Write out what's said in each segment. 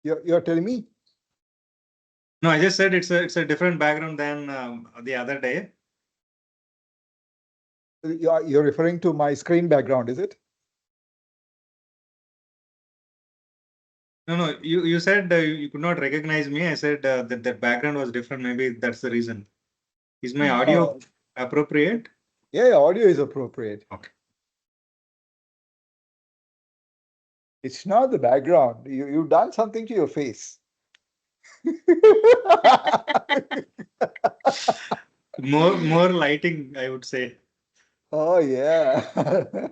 You're telling me? No, I just said it's a different background than the other day. You're referring to my screen background, is it? No, you said you could not recognize me. I said that background was different. Maybe that's the reason. Is my audio No. appropriate? Yeah, audio is appropriate. Okay. It's not the background. You've done something to your face. More lighting, I would say. Oh, yeah.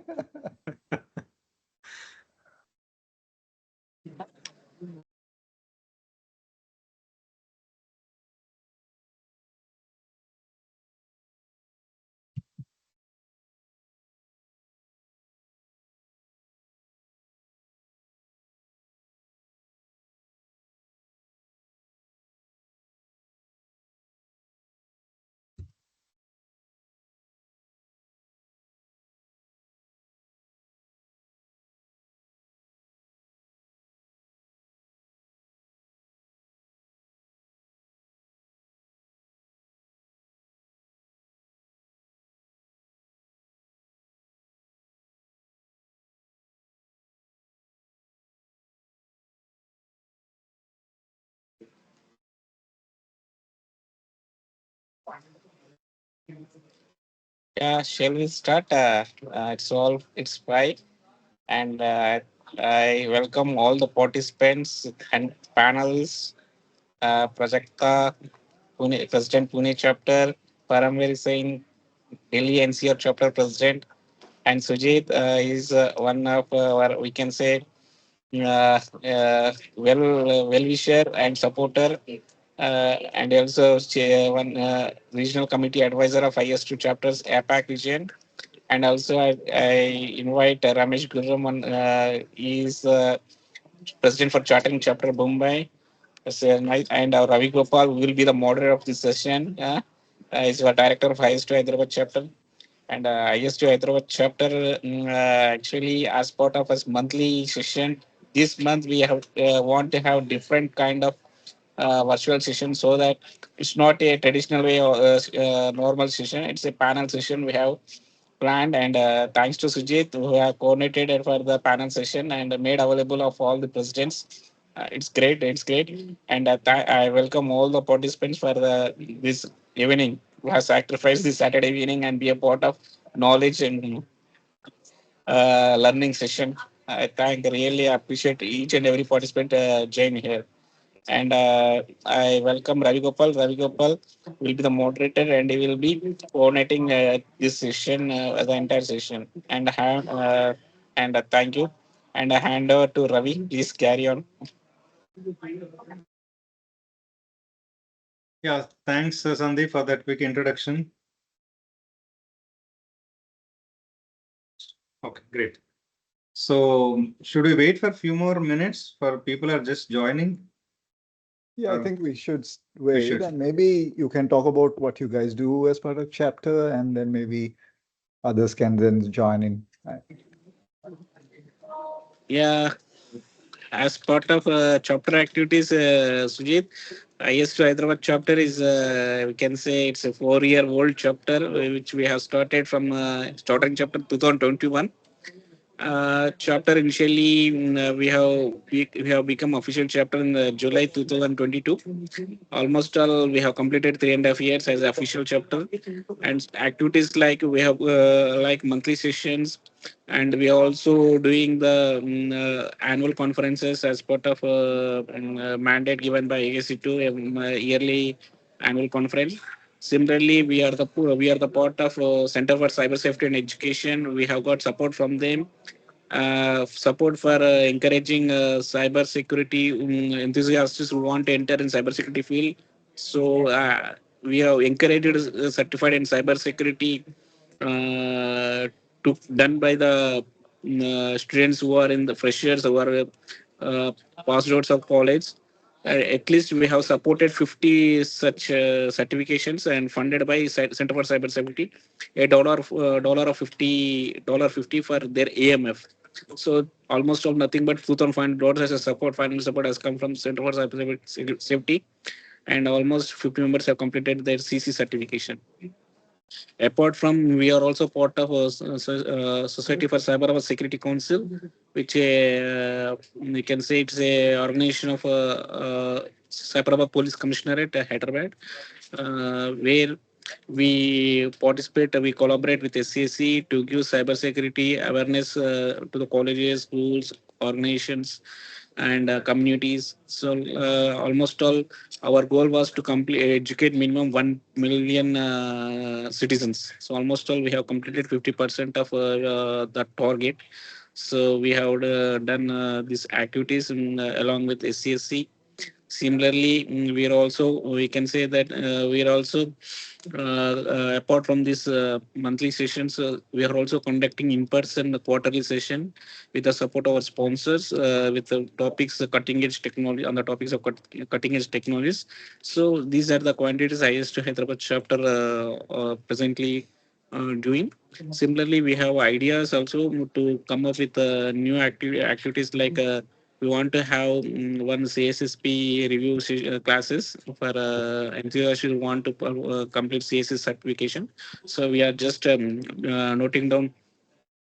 Yeah, shall we start? It's fine. And I welcome all the participants and panelists, Prajakta, President Pune chapter, Paramveer Singh, Delhi NCR chapter president, and Sujit is one of our, we can say, well wisher and supporter, and also one regional committee advisor of IS2 chapters APAC region. And also I invite Ramesh Gurram, he is president for chartering chapter Mumbai. So, and Ravi Gopal will be the moderator of this session. Is the director of IS2 Hyderabad chapter. And IS2 Hyderabad chapter, actually, as part of a monthly session, this month we have want to have different kind of virtual session, so that it's not a traditional way or normal session. It's a panel session we have planned, and thanks to Sujit who have coordinated for the panel session and made available of all the presidents. It's great, and I welcome all the participants for the this evening who have sacrificed this Saturday evening and be a part of knowledge and learning session. I thank really appreciate each and every participant join here. And I welcome Ravi Gopal. Ravi Gopal will be the moderator and he will be coordinating this session, the entire session. And thank you. And I hand over to Ravi. Please carry on. Yeah, thanks, Sandeep, for that quick introduction. Okay, great. So, should we wait for a few more minutes for people are just joining? Yeah, I Uh, think we should we wait, should. and maybe you can talk about what you guys do as part of chapter, and then maybe others can then join in. Yeah, as part of chapter activities, Sujit, IS2 Hyderabad chapter is, we can say, it's a 4 year old chapter which we have started from starting chapter 2021. Chapter initially, we have become official chapter in July 2022. Almost all we have completed 3.5 years as official chapter, and activities like we have like monthly sessions, and we are also doing the annual conferences as part of mandate given by ISC2, yearly annual conference. Similarly, we are the part of Center for Cyber Safety and Education. We have got support from them, support for encouraging cyber security enthusiasts who want to enter in cyber security field. So we have encouraged certified in cyber security to done by the students who are in the freshers who are passed out of college. At least we have supported 50 such certifications and funded by Center for Cyber Security, a dollar of $50 for their AMF. So almost all nothing but $2,500 as a support, financial support has come from Center for Cyber Safety, and almost 50 members have completed their CC certification. Apart from, we are also part of a Society for Cyber Security Council, which you can say it's a organization of Cyber Police Commissionerate, Hyderabad, where we participate, we collaborate with SCSC to give cybersecurity awareness to the colleges, schools, organizations, and communities. So almost all, our goal was to complete educate minimum 1 million citizens. So almost all, we have completed 50% of the target. So we have done these activities along with SCSC. Similarly, we can say that we are also, apart from these monthly sessions, we are also conducting in-person quarterly session with the support of our sponsors with the topics, cutting edge technology, on the topics of cutting edge technologies. So these are the quantities ISC2 Hyderabad chapter presently doing. Similarly, we have ideas also to come up with new activities like we want to have one CSSP review classes for enthusiasts who want to complete CSS certification. So we are just noting down,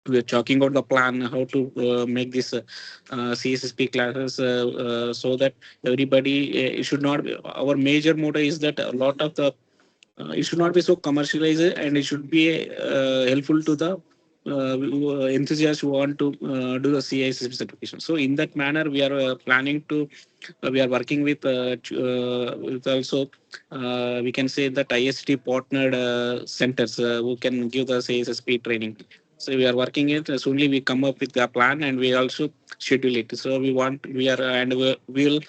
we're talking about the plan how to make this CSSP classes so that everybody, it should not be, our major motto is that a lot of the it should not be so commercialized, and it should be helpful to the enthusiasts who want to do the CISSP certification. So in that manner, we are planning to, we are working with also, we can say that IST partnered centers who can give the CISSP training. So we are working it. Soonly we come up with a plan and we also schedule it. So we are, and we'll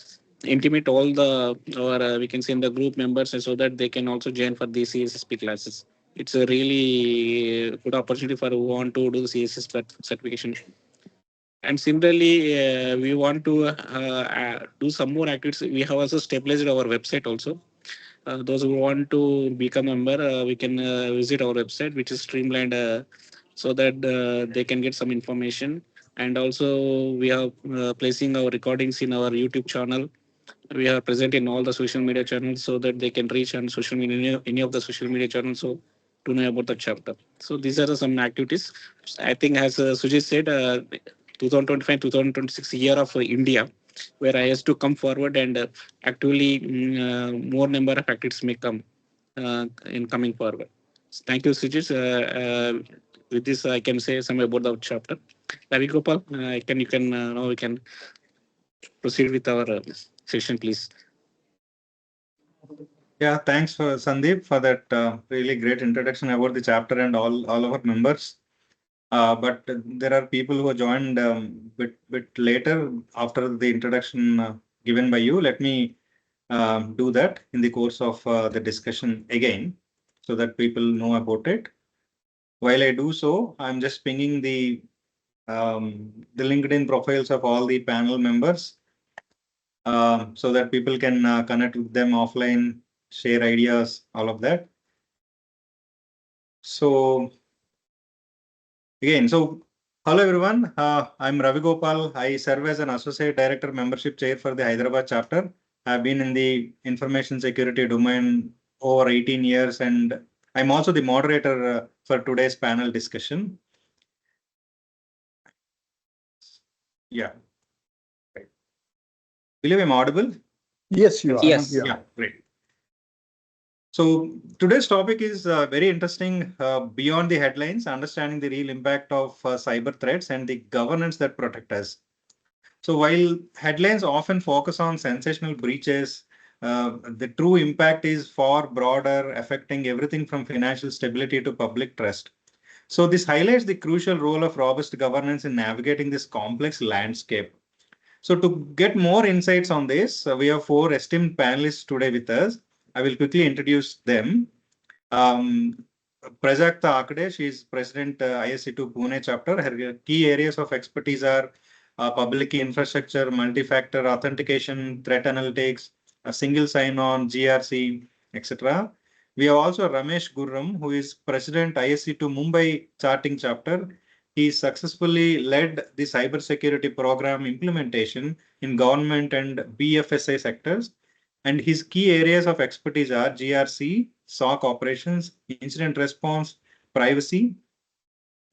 intimate all the, or we can say in the group members, so that they can also join for the CSSP classes. It's a really good opportunity for who want to do the CSS certification. And similarly, we want to do some more activities. We have also stabilized our website also. Those who want to become a member, we can visit our website, which is streamlined, so that they can get some information. And also, we are placing our recordings in our YouTube channel. We are present in all the social media channels, so that they can reach on social media, any of the social media channels, so to know about the chapter. So these are some activities. I think, as Sujit said, 2025, 2026 year of India, where I has to come forward and actually more number of activities may come in coming forward. So thank you, Sujit. With this, I can say some about the chapter. Ravi Gopal, you can now we can proceed with our session, please. Yeah, thanks for Sandeep for that really great introduction about the chapter and all our members. But there are people who joined bit later after the introduction given by you. Let me do that in the course of the discussion again, so that people know about it. While I do so, I'm just pinging the LinkedIn profiles of all the panel members, so that people can connect with them offline, share ideas, all of that. So again, so hello everyone. I'm Ravi Gopal. I serve as an Associate Director Membership Chair for the Hyderabad chapter. I've been in the information security domain over 18 years, and I'm also the moderator for today's panel discussion. Yeah. Right. Believe I'm audible? Yes, you are. Yes. Yeah, great. So today's topic is very interesting, beyond the headlines, understanding the real impact of cyber threats and the governance that protect us. So while headlines often focus on sensational breaches, the true impact is far broader, affecting everything from financial stability to public trust. So this highlights the crucial role of robust governance in navigating this complex landscape. So to get more insights on this, we have four esteemed panelists today with us. I will quickly introduce them. Prajakta Akade, she is President ISC2 Pune chapter. Her key areas of expertise are public key infrastructure, multi-factor authentication, threat analytics, a single sign-on, GRC, etc. We have also Ramesh Gurram, who is President ISC2 Mumbai Charting chapter. He successfully led the cybersecurity program implementation in government and BFSI sectors. And his key areas of expertise are GRC, SOC operations, incident response, privacy.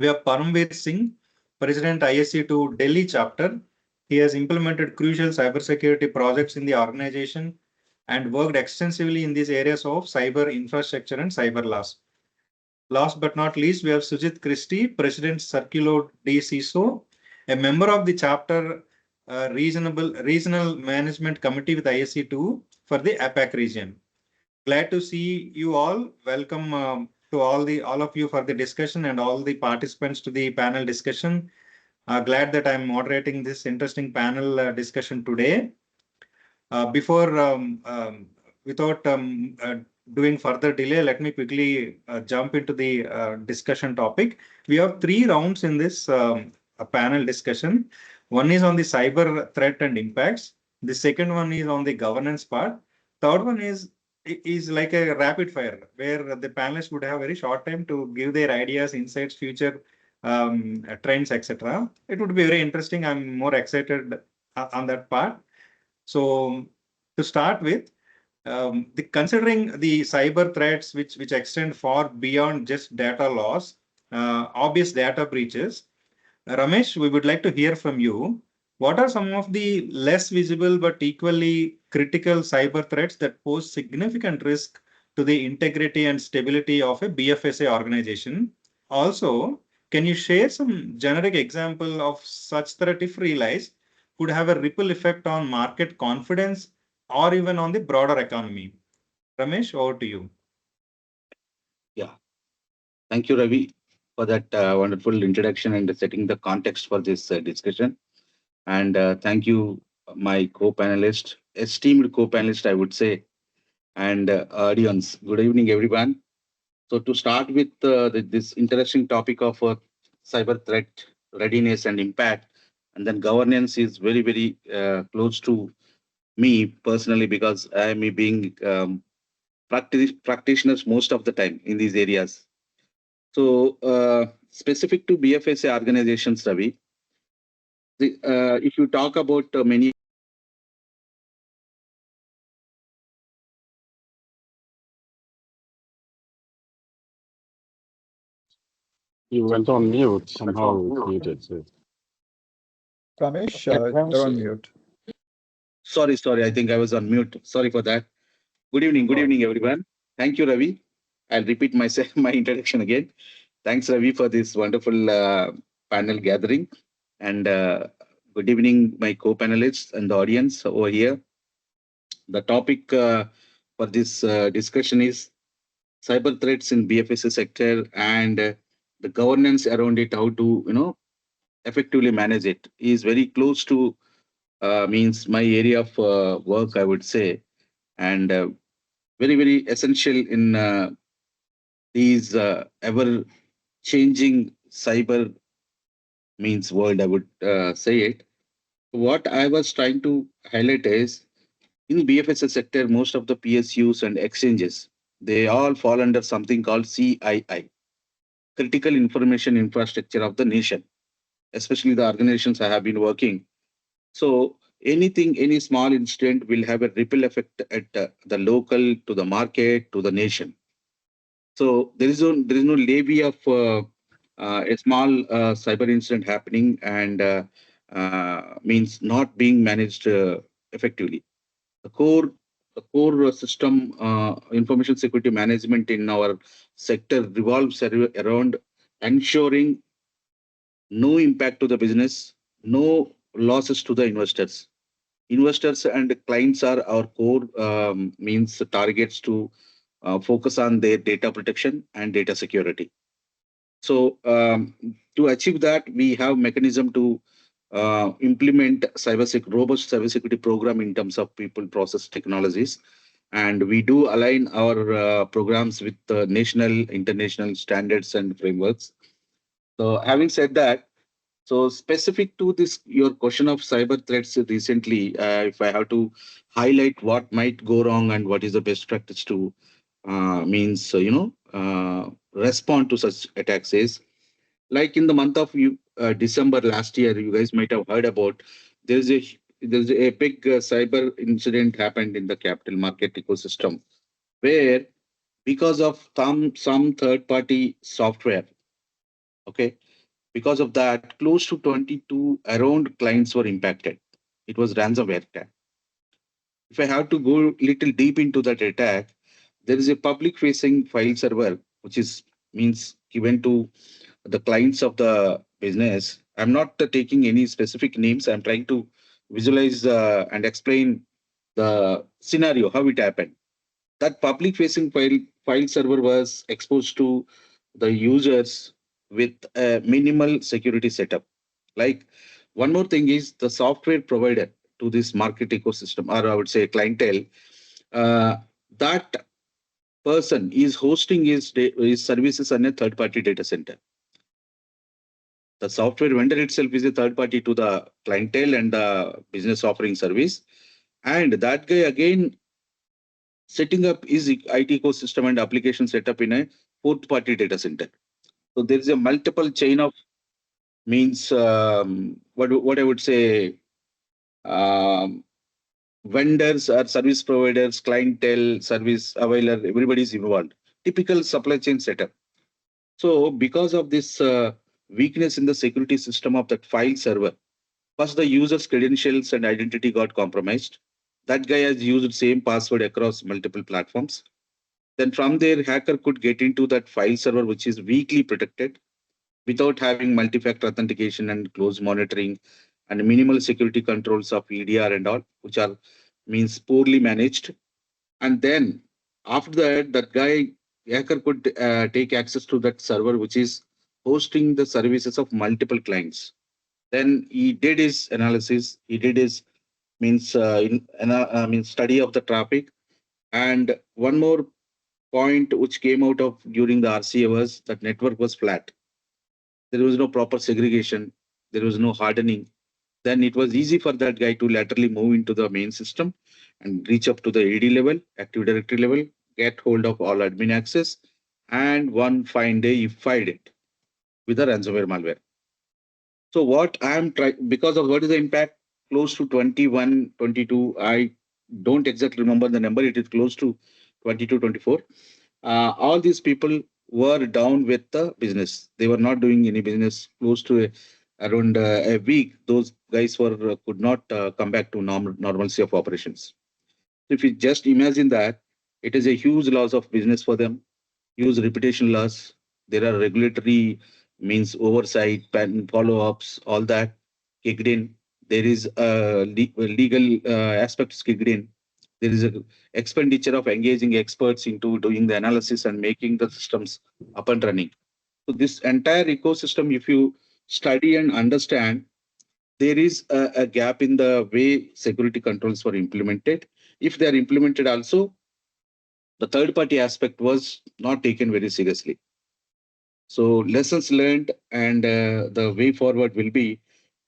We have Paramveer Singh, President ISC2 Delhi Chapter. He has implemented crucial cybersecurity projects in the organization and worked extensively in these areas of cyber infrastructure and cyber laws. Last but not least, we have Sujit Christie, President Circulo D CISO, a member of the chapter Regional Management Committee with ISC2 for the APAC region. Glad to see you all. Welcome to all of you for the discussion and all the participants to the panel discussion. Glad that I'm moderating this interesting panel discussion today. Without doing further delay, let me quickly jump into the discussion topic. We have 3 rounds in this panel discussion. One is on the cyber threat and impacts. The second one is on the governance part. Third one is like a rapid fire where the panelists would have very short time to give their ideas, insights, future trends, etc. It would be very interesting. I'm more excited on that part. So to start with, considering the cyber threats which extend far beyond just data loss, obvious data breaches, Ramesh, we would like to hear from you. What are some of the less visible but equally critical cyber threats that pose significant risk to the integrity and stability of a BFSA organization? Also, can you share some generic example of such threat if realized could have a ripple effect on market confidence or even on the broader economy? Ramesh, over to you. Yeah, thank you, Ravi, for that wonderful introduction and setting the context for this discussion. And thank you, my co-panelist, esteemed co-panelist, I would say, and audience. Good evening, everyone. So to start with this interesting topic of cyber threat readiness and impact, and then governance is very, very close to me personally because I am being practitioners most of the time in these areas. So specific to BFSA organizations, Ravi, if you talk about many. You went on mute somehow. Muted. So. Ramesh, Ramesh, you're on mute. Sorry. I think I was on mute. Sorry for that. Good evening, everyone. Thank you, Ravi. I'll repeat myself, my introduction again. Thanks, Ravi, for this wonderful panel gathering. And good evening, my co-panelists and the audience over here. The topic for this discussion is cyber threats in BFSA sector and the governance around it, how to, effectively manage it is very close to means my area of work, I would say, and very, very essential in these ever changing cyber means world, I would say it. What I was trying to highlight is in BFSS sector, most of the PSUs and exchanges, they all fall under something called CII, Critical Information Infrastructure of the Nation, especially the organizations I have been working. So anything, any small incident will have a ripple effect at the local, to the market, to the nation. So there is no levy of a small cyber incident happening and means not being managed effectively. The core the core system information security management in our sector revolves around ensuring no impact to the business, no losses to the investors. Investors and clients are our core means targets to focus on their data protection and data security. So to achieve that, we have mechanism to implement robust cybersecurity program in terms of people, process, technologies, and we do align our programs with national, international standards and frameworks. So having said that, so specific to this, your question of cyber threats recently, if I have to highlight what might go wrong and what is the best practice to respond to such attacks is Like in the month of December last year, you guys might have heard about there's a big cyber incident happened in the capital market ecosystem where because of some third party software, okay, because of that, close to 22 around clients were impacted. It was ransomware attack. If I have to go little deep into that attack, there is a public facing file server which is means given to the clients of the business. I'm not taking any specific names. I'm trying to visualize and explain the scenario how it happened. That public facing file server was exposed to the users with a minimal security setup. Like one more thing is the software provider to this market ecosystem, or I would say clientele, uh, that person is hosting his services on a third party data center. The software vendor itself is a third party to the clientele and the business offering service. And that guy again setting up his IT ecosystem and application setup in a fourth party data center. So there is a multiple chain of means what I would say um, vendors or service providers, clientele, service availer, everybody is involved. Typical supply chain setup. So because of this weakness in the security system of that file server, first, the user's credentials and identity got compromised. That guy has used same password across multiple platforms. Then from there, hacker could get into that file server, which is weakly protected without having multi-factor authentication and close monitoring and minimal security controls of EDR and all, which are means poorly managed. And then after that, that guy hacker could take access to that server, which is hosting the services of multiple clients. Then he did his analysis. He did his means study of the traffic. And one more point which came out of during the RCA was that network was flat. There was no proper segregation. There was no hardening. Then it was easy for that guy to laterally move into the main system and reach up to the AD level, Active Directory level, get hold of all admin access, and one fine day he fired it with a ransomware malware. So what I'm trying, because of what is the impact, close to 21, 22, I don't exactly remember the number, it is close to 22, 24. All these people were down with the business. They were not doing any business close to around a week. Those guys were could not come back to normalcy of operations. So if you just imagine that, it is a huge loss of business for them, huge reputation loss. There are regulatory means oversight, patent follow-ups, all that kicked in. There is legal aspects kicked in. There is a expenditure of engaging experts into doing the analysis and making the systems up and running. So this entire ecosystem, if you study and understand, there is a gap in the way security controls were implemented. If they are implemented also, the third party aspect was not taken very seriously. So lessons learned and the way forward will be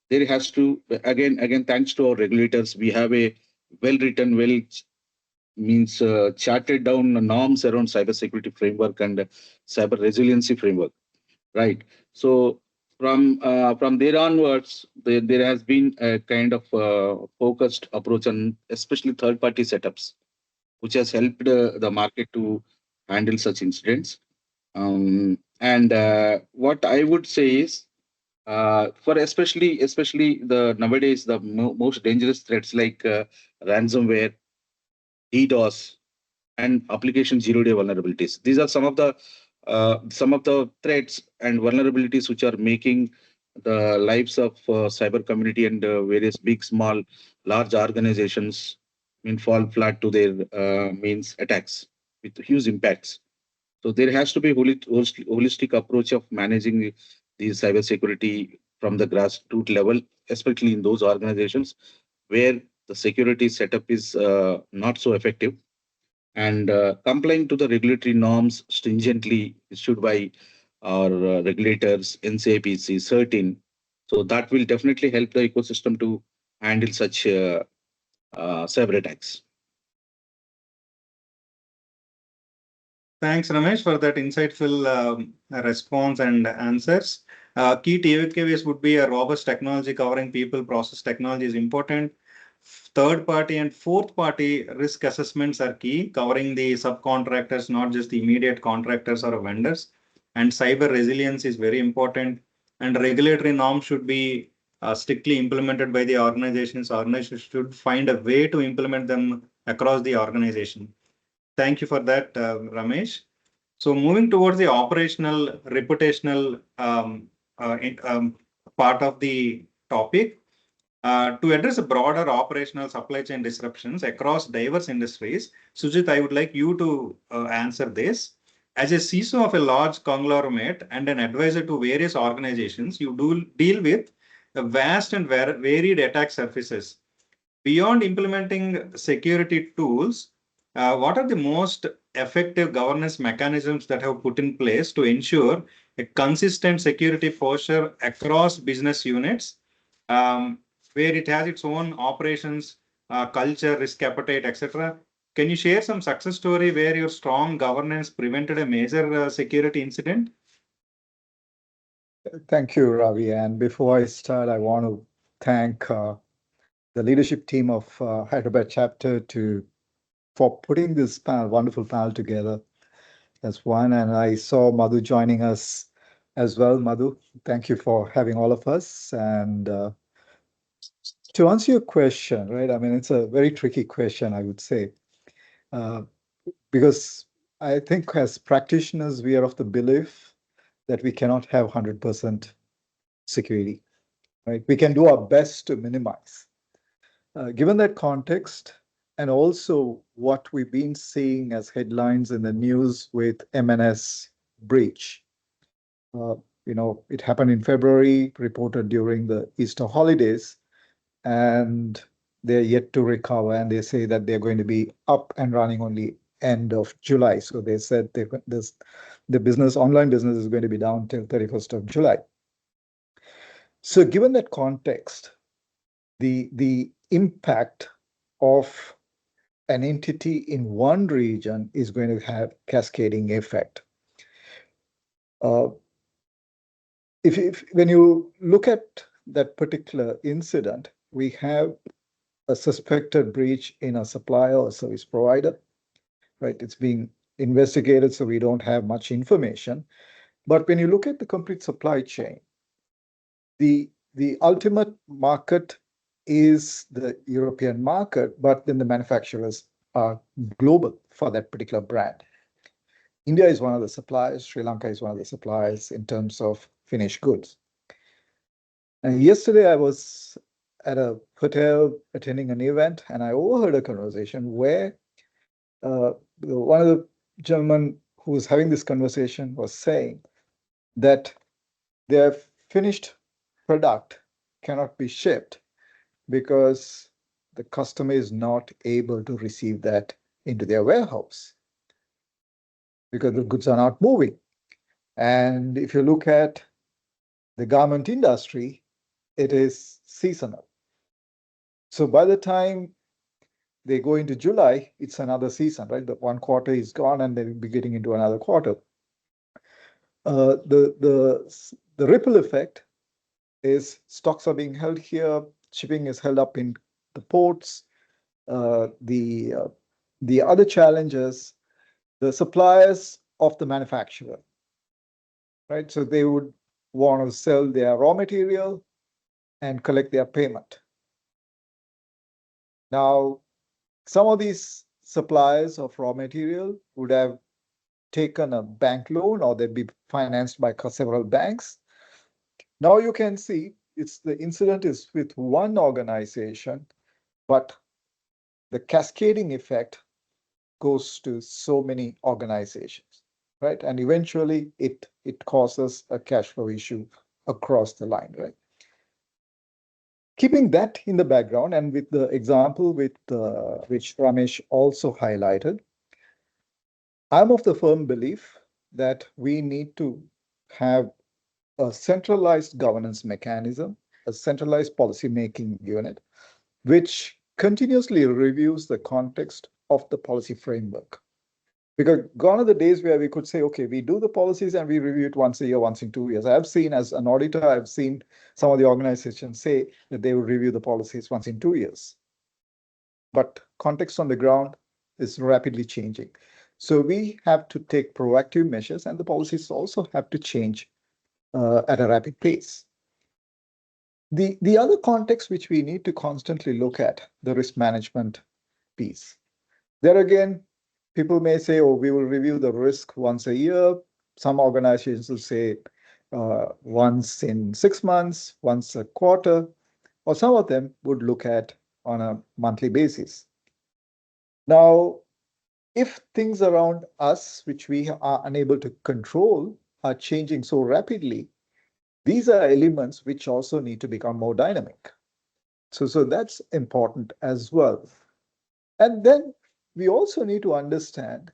there has to again thanks to our regulators we have a well written means charted down norms around cybersecurity framework and cyber resiliency framework, right? So from there onwards, there has been a kind of focused approach on especially third party setups, which has helped the market to handle such incidents. And what I would say is, for especially the nowadays the most dangerous threats like ransomware, DDoS, and application zero-day vulnerabilities. These are some of the threats and vulnerabilities which are making the lives of cyber community and various big, small, large organizations fall flat to their means attacks with huge impacts. So there has to be holistic approach of managing the cybersecurity from the grassroots level, especially in those organizations where the security setup is not so effective and complying to the regulatory norms stringently issued by our regulators, NCAPC, CERTIN. So that will definitely help the ecosystem to handle such cyber attacks. Thanks, Ramesh, for that insightful response and answers. Key takeaways would be a robust technology covering people, process technology is important. Third party and fourth party risk assessments are key, covering the subcontractors, not just the immediate contractors or vendors. And cyber resilience is very important. And regulatory norms should be strictly implemented by the organizations. Organizations should find a way to implement them across the organization. Thank you for that, Ramesh. So moving towards the operational, reputational part of the topic, to address a broader operational supply chain disruptions across diverse industries, Sujit, I would like you to answer this. As a CISO of a large conglomerate and an advisor to various organizations, you do deal with a vast and varied attack surfaces. Beyond implementing security tools, what are the most effective governance mechanisms that have put in place to ensure a consistent security posture across business units, where it has its own operations, culture, risk appetite, etc.? Can you share some success story where your strong governance prevented a major security incident? Thank you, Ravi. And before I start, I want to thank the leadership team of Hyderabad Chapter for putting this wonderful panel together as one. And I saw Madhu joining us as well. Madhu, thank you for having all of us. And to answer your question, right? I mean, it's a very tricky question, I would say, uh, because I think as practitioners, we are of the belief that we cannot have 100% security, right? We can do our best to minimize. Given that context, and also what we've been seeing as headlines in the news with MNS breach, it happened in February, reported during the Easter holidays, and they're yet to recover. And they say that they're going to be up and running only end of July. So they said the online business is going to be down till 31st of July. So given that context, the impact of an entity in one region is going to have cascading effect. When you look at that particular incident, we have a suspected breach in a supplier or service provider, right? It's being investigated, so we don't have much information. But when you look at the complete supply chain, the ultimate market is the European market, but then the manufacturers are global for that particular brand. India is one of the suppliers, Sri Lanka is one of the suppliers in terms of finished goods. And yesterday I was at a hotel attending an event, and I overheard a conversation where one of the gentlemen who was having this conversation was saying that their finished product cannot be shipped because the customer is not able to receive that into their warehouse because the goods are not moving. And if you look at the garment industry, it is seasonal. So by the time they go into July, it's another season, right? The one quarter is gone and they'll be getting into another quarter. The ripple effect is stocks are being held here, shipping is held up in the ports. The other challenge is the suppliers of the manufacturer, right? So they would want to sell their raw material and collect their payment. Now, some of these suppliers of raw material would have taken a bank loan or they'd be financed by several banks. Now you can see the incident is with one organization, but the cascading effect goes to so many organizations, right? And eventually it causes a cash flow issue across the line, right? Keeping that in the background and with the example which Ramesh also highlighted, I'm of the firm belief that we need to have a centralized governance mechanism, a centralized policy-making unit, which continuously reviews the context of the policy framework, Because gone are the days where we could say, okay, we do the policies and we review it once a year, once in 2 years. I've seen as an auditor, I've seen some of the organizations say that they will review the policies once in 2 years. But context on the ground is rapidly changing. So we have to take proactive measures, and the policies also have to change at a rapid pace. The other context which we need to constantly look at, the risk management piece. There again, people may say, oh, we will review the risk once a year. Some organizations will say once in 6 months, once a quarter, or some of them would look at on a monthly basis. Now, if things around us, which we are unable to control, are changing so rapidly, these are elements which also need to become more dynamic. So that's important as well. And then we also need to understand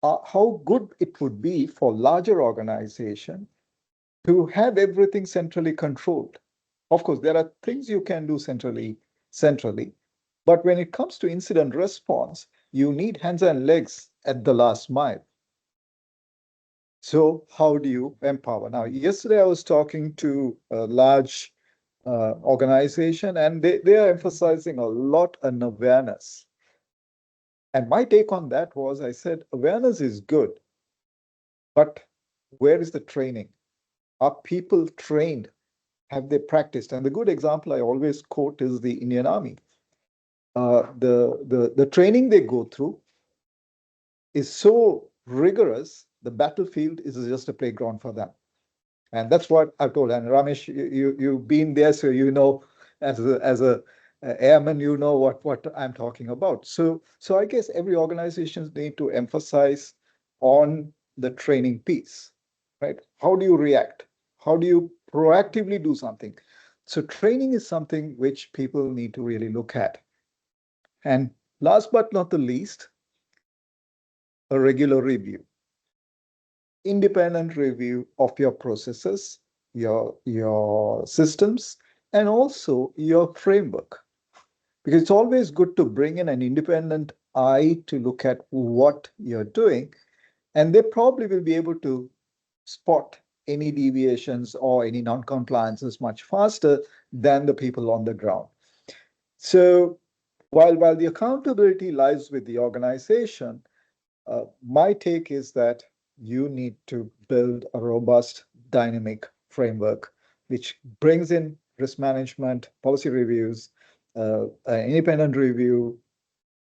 how good it would be for larger organization to have everything centrally controlled. Of course, there are things you can do centrally, but when it comes to incident response, you need hands and legs at the last mile. So how do you empower? Now, yesterday I was talking to a large organization, and they are emphasizing a lot on awareness. And my take on that was, I said, awareness is good, but where is the training? Are people trained? Have they practiced? And the good example I always quote is the Indian Army. The training they go through is so rigorous, the battlefield is just a playground for them. And that's what I've told. And Ramesh, you've been there, so you know, as a airman, you know what I'm talking about. So I guess every organization need to emphasize on the training piece, right? How do you react? How do you proactively do something? So training is something which people need to really look at. And last but not the least, a regular review, independent review of your processes, your systems, and also your framework. Because it's always good to bring in an independent eye to look at what you're doing, and they probably will be able to spot any deviations or any non-compliances much faster than the people on the ground. So while the accountability lies with the organization, my take is that you need to build a robust, dynamic framework which brings in risk management, policy reviews, independent review,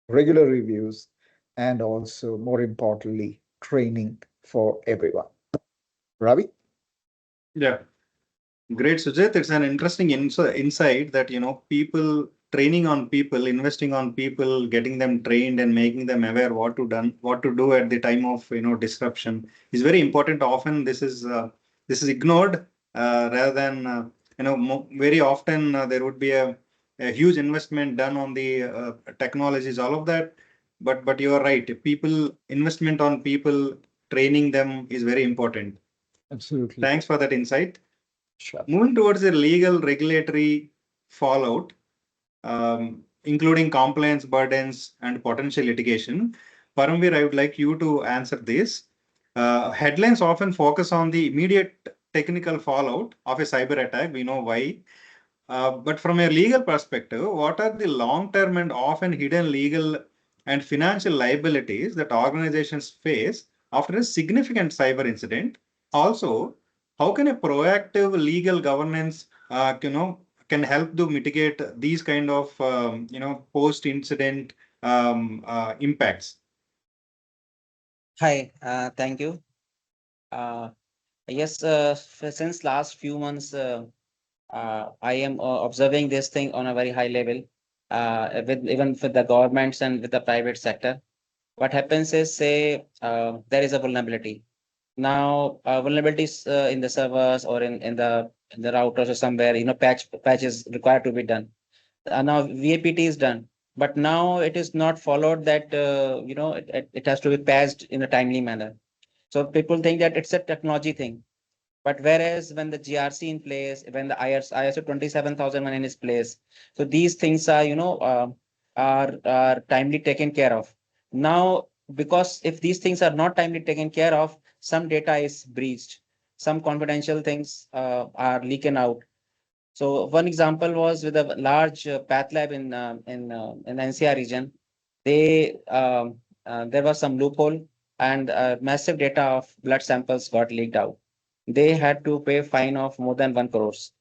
regular reviews, and also, more importantly, training for everyone. Ravi? Yeah, great, Sujit. It's an interesting insight that, people training on people, investing on people, getting them trained and making them aware what to do at the time of, disruption is very important. Often this is ignored rather than, very often there would be a huge investment done on the technologies, all of that. But you are right. Investment on people, training them is very important. Absolutely. Thanks for that insight. Sure. Moving towards the legal regulatory fallout, including compliance burdens and potential litigation. Paramveer, I would like you to answer this. Headlines often focus on the immediate technical fallout of a cyber attack. We know why. But from a legal perspective, what are the long-term and often hidden legal and financial liabilities that organizations face after a significant cyber incident? Also, how can a proactive legal governance, can help to mitigate these kind of, post-incident impacts? Hi, thank you. Uh, yes, since last few months, I am observing this thing on a very high level, with even with the governments and with the private sector. What happens is, say, there is a vulnerability. Now, vulnerabilities in the servers or in the routers or somewhere, patch is required to be done. Now VAPT is done, but now it is not followed that it has to be patched in a timely manner. So people think that it's a technology thing. But whereas when the GRC in place, when the ISO 27001 in its place, so these things are are timely taken care of. Now because if these things are not timely taken care of, some data is breached, some confidential things are leaking out. So one example was with a large path lab in NCR region. There was some loophole, and massive data of blood samples got leaked out. They had to pay fine of more than 1 crores,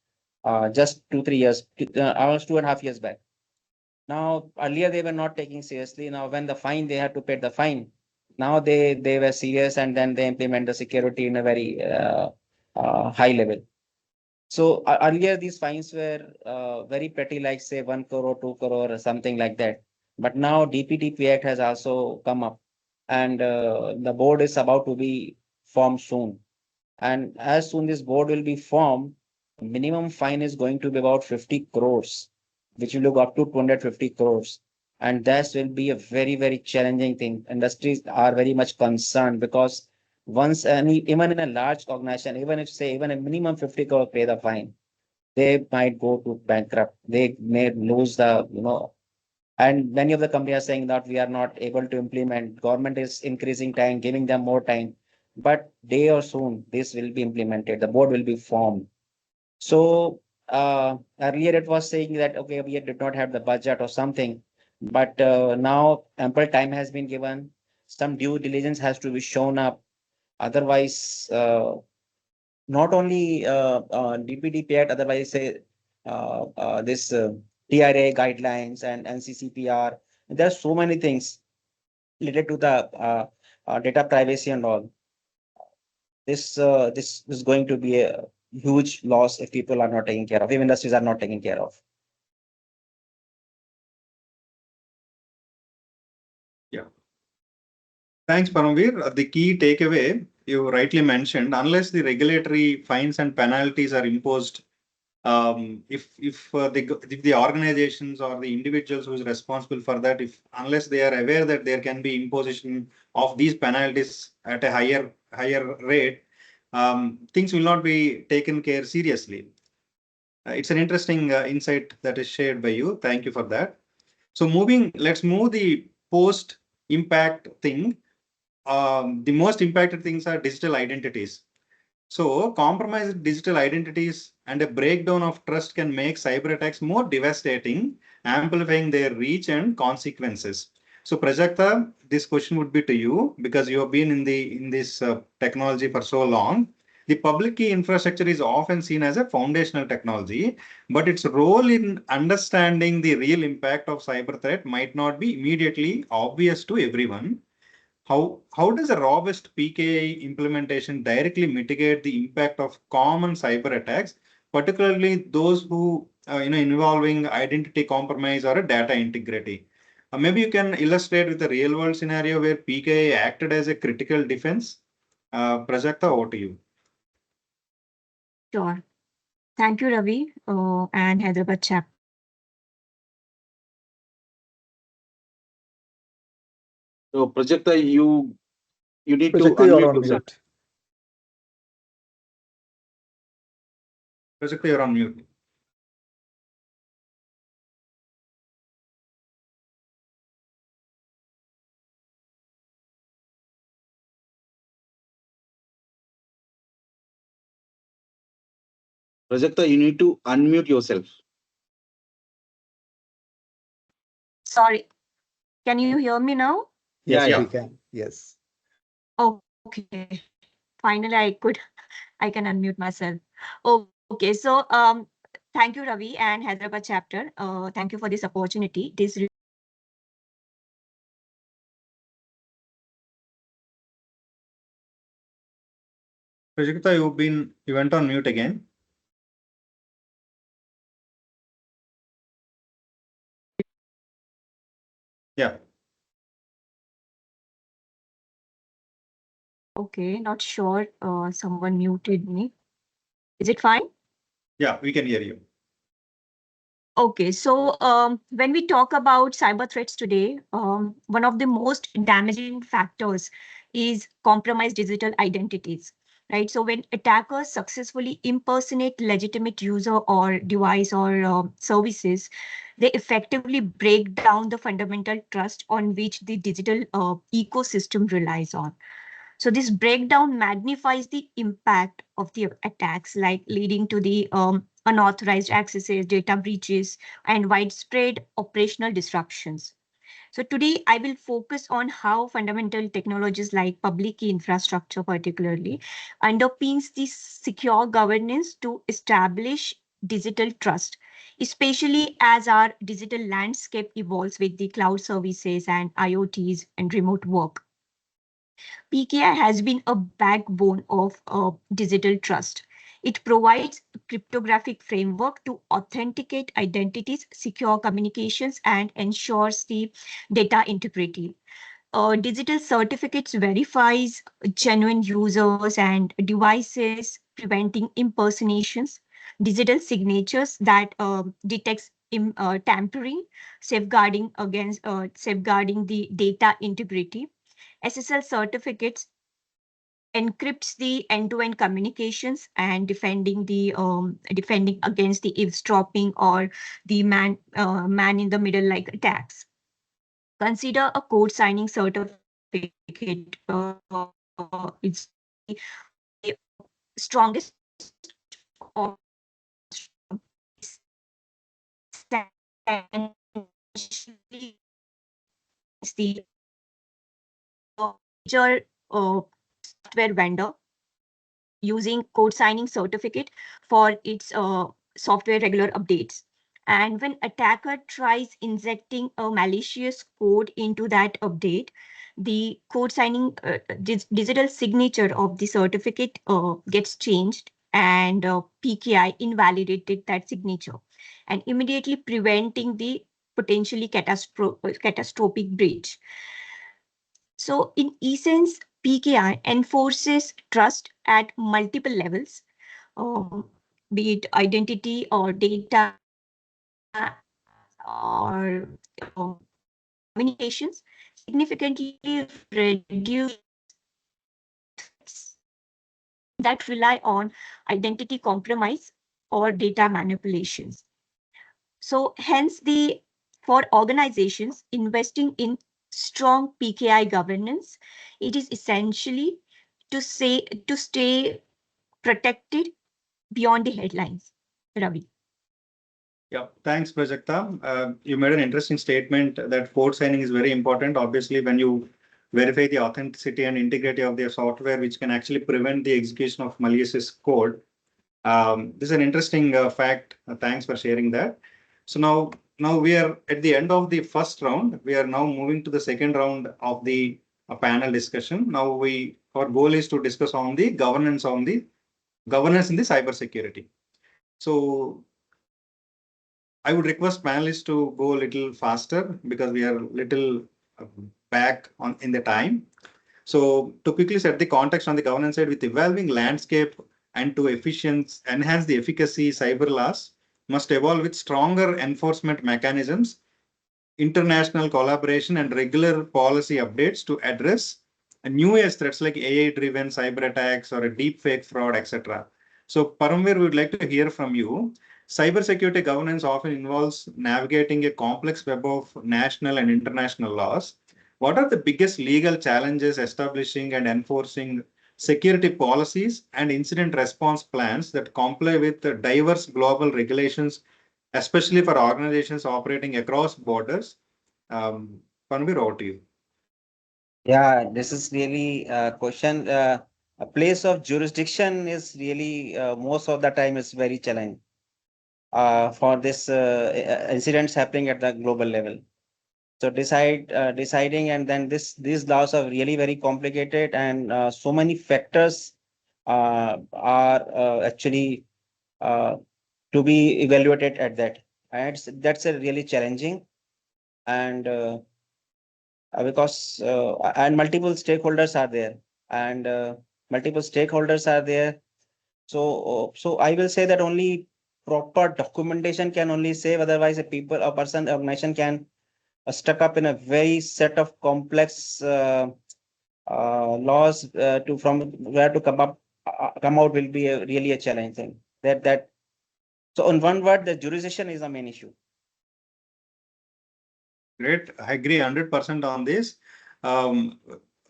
just 2-3 years, almost 2.5 years back. Now earlier they were not taking seriously. Now when the fine, they had to pay the fine. Now they were serious, and then they implement the security in a very high level. So earlier these fines were very petty, like say 1 crore, 2 crore, or something like that. But now DPDP Act has also come up, and the board is about to be formed soon. And as soon this board will be formed, minimum fine is going to be about 50 crores, which will look up to 250 crores. And that will be a very, very challenging thing. Industries are very much concerned, because once even in a large organization, even if say even a minimum 50 crore pay the fine, they might go to bankrupt. They may lose and many of the companies are saying that we are not able to implement. Government is increasing time, giving them more time, but day or soon this will be implemented. The board will be formed. So earlier it was saying that okay, we did not have the budget or something, but now ample time has been given. Some due diligence has to be shown up. Otherwise, not only DPDP Act, otherwise say this TRA guidelines and NCCPR. There are so many things related to the data privacy and all. This is going to be a huge loss if people are not taking care of, if industries are not taking care of. Yeah. Thanks, Paramveer. The key takeaway you rightly mentioned, unless the regulatory fines and penalties are imposed, if the organizations or the individuals who is responsible for that, unless they are aware that there can be imposition of these penalties at a higher rate, things will not be taken care seriously. It's an interesting insight that is shared by you. Thank you for that. So let's move the post impact thing. The most impacted things are digital identities. So compromised digital identities and a breakdown of trust can make cyber attacks more devastating, amplifying their reach and consequences. So Prajakta, this question would be to you because you have been in this technology for so long. The public key infrastructure is often seen as a foundational technology, but its role in understanding the real impact of cyber threat might not be immediately obvious to everyone. How does a robust PKI implementation directly mitigate the impact of common cyber attacks, particularly those who involving identity compromise or a data integrity? Maybe you can illustrate with a real world scenario where PKI acted as a critical defense. Prajakta, over to you. Sure. Thank you, Ravi, and Hyderabad chapter. So, Prajakta, you need to Prajakta, you're unmute on yourself. mute. Prajakta, you're on mute. Prajakta, you need to unmute yourself. Sorry, can you hear me now? Yes, Yeah, we yeah. can. Yes. Okay. Finally, I can unmute myself. Okay, so thank you, Ravi and Hyderabad chapter. Thank you for this opportunity. Prajakta, you went on mute again. Yeah. Okay, not sure. Someone muted me. Is it fine? Yeah, we can hear you. Okay, so when we talk about cyber threats today, one of the most damaging factors is compromised digital identities. right? So when attackers successfully impersonate legitimate user or device or services, they effectively break down the fundamental trust on which the digital ecosystem relies on. So this breakdown magnifies the impact of the attacks, like leading to the unauthorized accesses, data breaches, and widespread operational disruptions. So today I will focus on how fundamental technologies like public key infrastructure particularly underpins this secure governance to establish digital trust, especially as our digital landscape evolves with the cloud services and IoTs and remote work. PKI has been a backbone of digital trust. It provides a cryptographic framework to authenticate identities, secure communications, and ensures the data integrity. Digital certificates verifies genuine users and devices, preventing impersonations. Digital signatures that detects tampering, safeguarding the data integrity. SSL certificates encrypts the end-to-end communications and defending against the eavesdropping or the man in the middle like attacks. Consider a code signing certificate. It's the strongest or essentially the major software vendor using code signing certificate for its software regular updates. And when attacker tries injecting a malicious code into that update, the code signing digital signature of the certificate gets changed, and PKI invalidated that signature and immediately preventing the potentially catastrophic breach. So in essence, PKI enforces trust at multiple levels, be it identity or data or communications, significantly reduce that rely on identity compromise or data manipulations. So hence for organizations investing in strong PKI governance, it is essentially to stay protected beyond the headlines. Ravi. Yeah, thanks, Prajakta. You made an interesting statement that code signing is very important. Obviously, when you verify the authenticity and integrity of their software, which can actually prevent the execution of malicious code. This is an interesting fact. Thanks for sharing that. So now we are at the end of the first round. We are now moving to the second round of the panel discussion. Now our goal is to discuss on the governance in the cybersecurity. So I would request panelists to go a little faster because we are a little back in the time. So to quickly set the context on the governance side, with evolving landscape and to enhance the efficacy, cyber laws must evolve with stronger enforcement mechanisms, international collaboration, and regular policy updates to address new age threats like AI-driven cyber attacks or a deep fake fraud, etc. So Paramveer, we would like to hear from you. Cybersecurity governance often involves navigating a complex web of national and international laws. What are the biggest legal challenges establishing and enforcing security policies and incident response plans that comply with the diverse global regulations, especially for organizations operating across borders? Panveer, over to you. Yeah, this is really a question. A place of jurisdiction is really most of the time is very challenging for this incidents happening at the global level. So deciding, and then these laws are really very complicated, and so many factors are actually to be evaluated at that. And that's a really challenging, and because and multiple stakeholders are there, and multiple stakeholders are there. So I will say that only proper documentation can only save. Otherwise, a person, organization can stuck up in a very set of complex laws to from where to come up come out will be really a challenge thing. So on one word, the jurisdiction is the main issue. Great. I agree 100% on this. Um,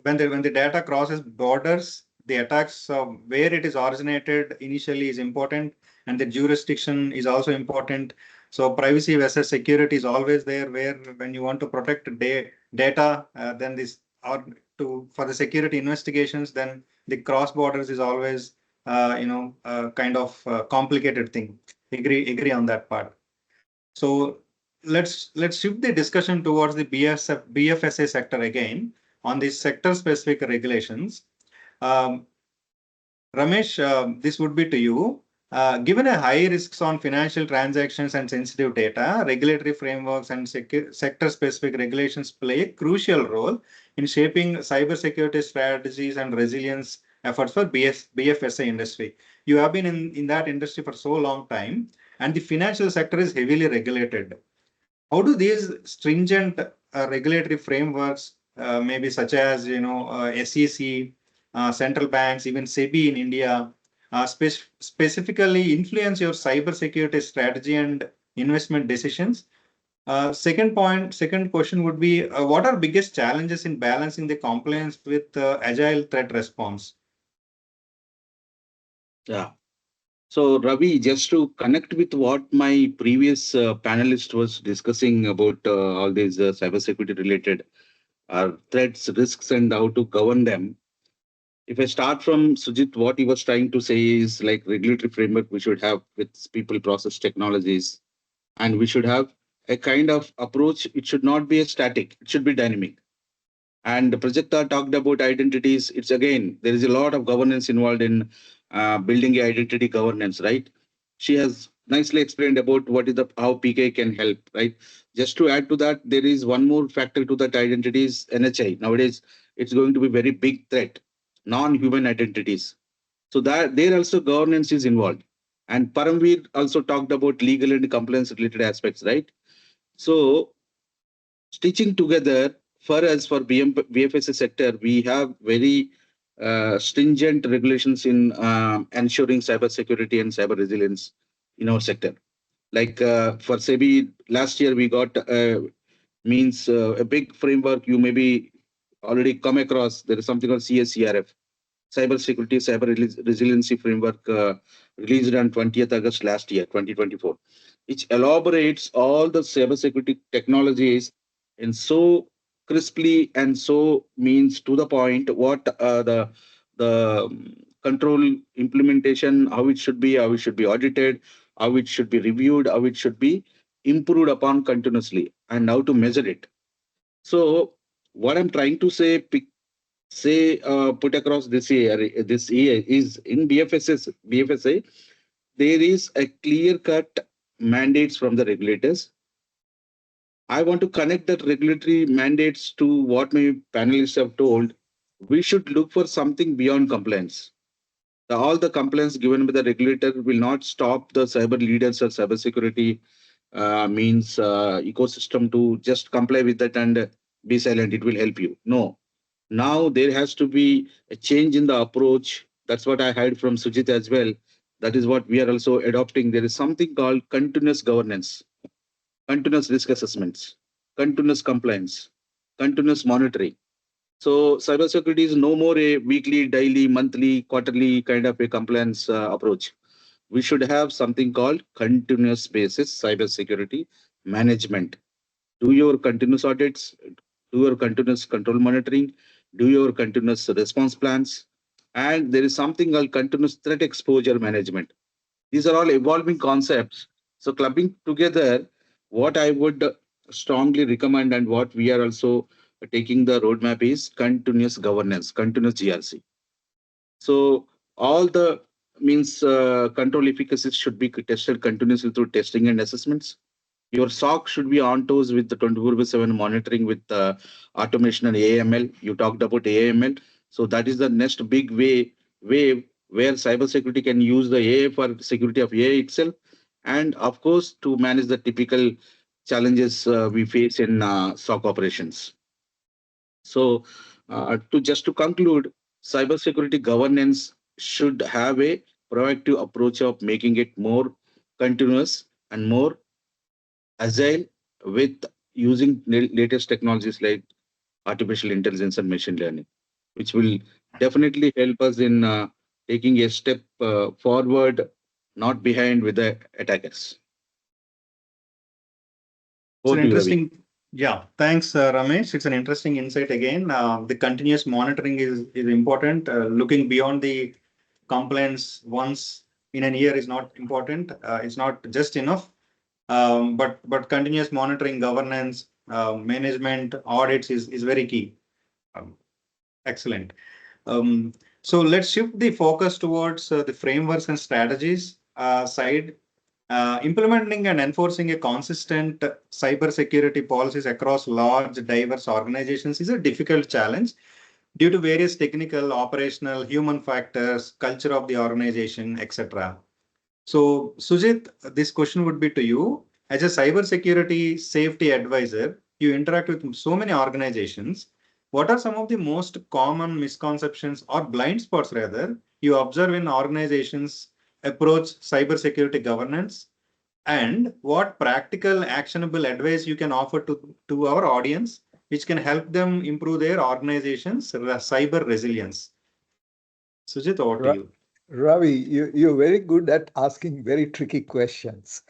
when the data crosses borders, the attacks where it is originated initially is important, and the jurisdiction is also important. So privacy versus security is always there. Where when you want to protect data, then this or for the security investigations, then the cross borders is always kind of complicated thing. Agree on that part. So let's shift the discussion towards the BFSA sector again on the sector specific regulations. Um, Ramesh, this would be to you. Given a high risks on financial transactions and sensitive data, regulatory frameworks and sector specific regulations play a crucial role in shaping cybersecurity strategies and resilience efforts for BFSA industry. You have been in that industry for so long time, and the financial sector is heavily regulated. How do these stringent regulatory frameworks, maybe such as SEC, central banks, even SEBI in India, specifically influence your cybersecurity strategy and investment decisions? Second question would be, what are biggest challenges in balancing the compliance with agile threat response? Yeah. So, Ravi, just to connect with what my previous panelist was discussing about all these cybersecurity related threats, risks, and how to govern them. If I start from Sujit, what he was trying to say is like regulatory framework we should have with people, process, technologies, and we should have a kind of approach. It should not be a static; it should be dynamic. And the Prajakta talked about identities. It's again, there is a lot of governance involved in building a identity governance, right? She has nicely explained about what is the how PK can help, right? Just to add to that, there is one more factor to that identity is NHI. Nowadays, it's going to be very big threat, non-human identities. So that there also governance is involved. And Paramveer also talked about legal and compliance related aspects, right? So stitching together for us for BFSA sector, we have very stringent regulations in ensuring cyber security and cyber resilience in our sector. Like for SEBI, last year we got means a big framework you maybe already come across. There is something called CSCRF, Cyber Security Cyber Resiliency Framework, released on 20th August last year, 2024, which elaborates all the cybersecurity technologies in so crisply and so means to the point what the control implementation, how it should be, how it should be audited, how it should be reviewed, how it should be improved upon continuously, and how to measure it. So what I'm trying to say put across this year is in BFSA there is a clear cut mandates from the regulators. I want to connect that regulatory mandates to what my panelists have told. We should look for something beyond compliance. All the compliance given by the regulator will not stop the cyber leaders or cybersecurity means ecosystem to just comply with that and be silent. It will help you. No, now there has to be a change in the approach. That's what I heard from Sujit as well. That is what we are also adopting. There is something called continuous governance, continuous risk assessments, continuous compliance, continuous monitoring. So cybersecurity is no more a weekly, daily, monthly, quarterly kind of a compliance approach. We should have something called continuous basis cybersecurity management. Do your continuous audits, do your continuous control monitoring, do your continuous response plans, and there is something called continuous threat exposure management. These are all evolving concepts. So clubbing together, what I would strongly recommend and what we are also taking the roadmap is continuous governance, continuous GRC. So all the means control efficacy should be tested continuously through testing and assessments. Your SOC should be on toes with the 24/7 monitoring with automation and AML. You talked about AML. So that is the next big wave where cybersecurity can use the AI for security of AI itself. And of course, to manage the typical challenges we face in SOC operations. So to just to conclude, cybersecurity governance should have a proactive approach of making it more continuous and more agile with using latest technologies like artificial intelligence and machine learning, which will definitely help us in taking a step forward, not behind with the attackers. It's Over an to you, Ravi. interesting, yeah, thanks, Ramesh. It's an interesting insight again. The continuous monitoring is important. Looking beyond the compliance once in a year is not important. It's not just enough. But continuous monitoring, governance, management, audits is very key. Um, Excellent. Um, so let's shift the focus towards the frameworks and strategies side. Implementing and enforcing a consistent cybersecurity policies across large, diverse organizations is a difficult challenge due to various technical, operational, human factors, culture of the organization, etc. So, Sujit, this question would be to you. As a cybersecurity safety advisor, you interact with so many organizations. What are some of the most common misconceptions or blind spots, rather, you observe in organizations approach cybersecurity governance? And what practical, actionable advice you can offer to our audience, which can help them improve their organization's cyber resilience? Sujit, over to you. Ravi, you're very good at asking very tricky questions.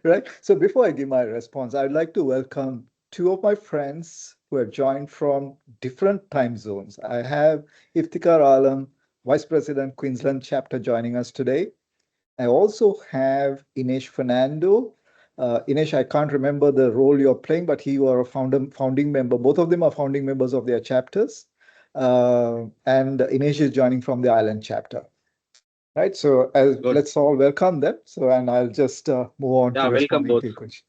Right? So before I give my response, I'd like to welcome two of my friends who have joined from different time zones. I have Iftikhar Alam, Vice President, Queensland Chapter, joining us today. I also have Inesh Fernando. Inesh, I can't remember the role you're playing, but you are a founding member. Both of them are founding members of their chapters. And Inesh is joining from the Island chapter. Right. So Good. let's all welcome them. So, and I'll just move on Yeah, to welcome responding both. to your question.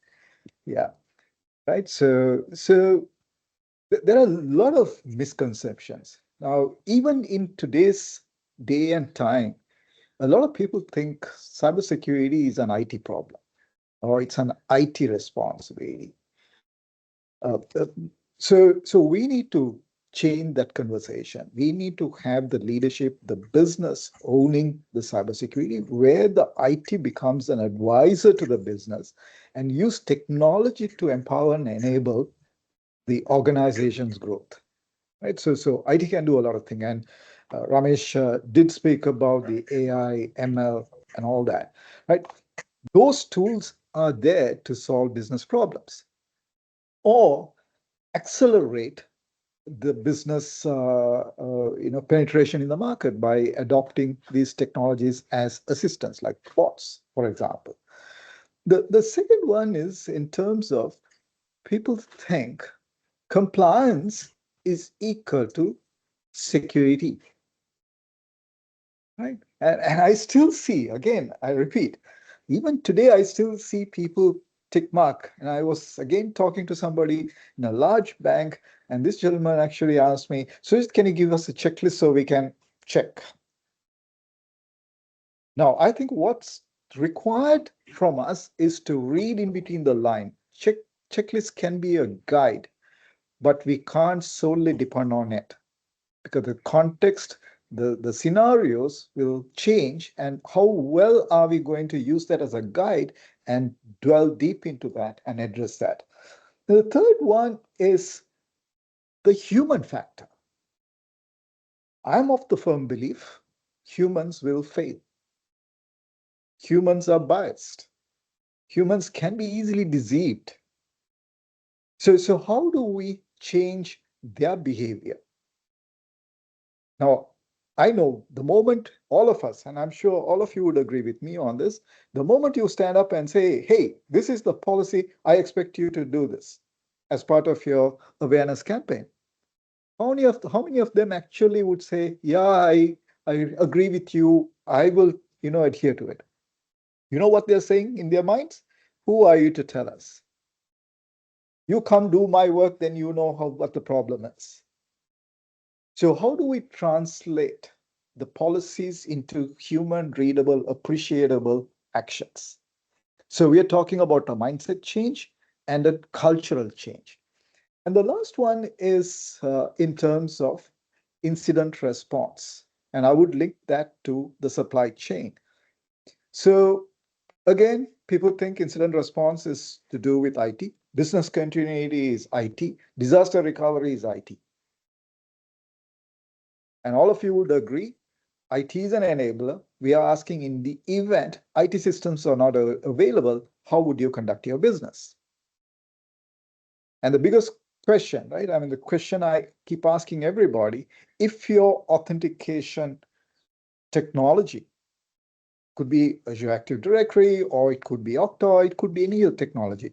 Yeah. Right. So there are a lot of misconceptions. Now, even in today's day and time, a lot of people think cybersecurity is an IT problem or it's an IT responsibility. Uh, uh, so we need to change that conversation. We need to have the leadership, the business owning the cybersecurity, where the IT becomes an advisor to the business and use technology to empower and enable the organization's growth. Right. So IT can do a lot of things. And Ramesh did speak about the AI, ML, and all that. Right. Those tools are there to solve business problems or accelerate the business penetration in the market by adopting these technologies as assistants like bots, for example. The second one is in terms of people think compliance is equal to security, right? And I still see, again, I repeat, even today, I still see people tick mark. And I was again talking to somebody in a large bank, and this gentleman actually asked me, so can you give us a checklist so we can check? Now, I think what's required from us is to read in between the line. Checklist can be a guide, but we can't solely depend on it because the context, the scenarios will change, and how well are we going to use that as a guide and dwell deep into that and address that. The third one is the human factor. I'm of the firm belief humans will fail. Humans are biased. Humans can be easily deceived. So how do we change their behavior? Now, I know the moment all of us, and I'm sure all of you would agree with me on this, the moment you stand up and say, hey, this is the policy, I expect you to do this as part of your awareness campaign. How many of them actually would say, yeah, I agree with you, I will, adhere to it? You know what they're saying in their minds? Who are you to tell us? You come do my work, then you know what the problem is. So how do we translate the policies into human readable, appreciable actions? So we are talking about a mindset change and a cultural change. And the last one is in terms of incident response. And I would link that to the supply chain. So again, people think incident response is to do with IT. Business continuity is IT. Disaster recovery is IT. And all of you would agree, IT is an enabler. We are asking, in the event IT systems are not available, how would you conduct your business? And the biggest question, right? I mean, the question I keep asking everybody, if your authentication technology could be Azure Active Directory, or it could be Okta, it could be any other technology.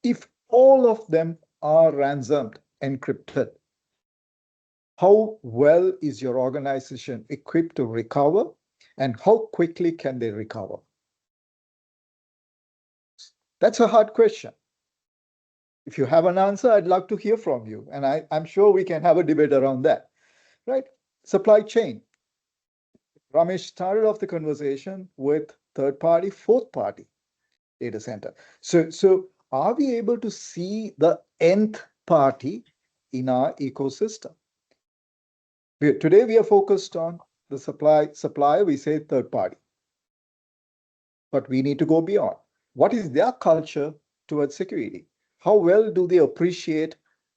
If all of them are ransomed, encrypted, how well is your organization equipped to recover, and how quickly can they recover? That's a hard question. If you have an answer, I'd love to hear from you. And I'm sure we can have a debate around that, right? Supply chain. Ramesh started off the conversation with third party, fourth party data center. So are we able to see the nth party in our ecosystem? Today we are focused on the supplier, we say third party. But we need to go beyond. What is their culture towards security? How well do they appreciate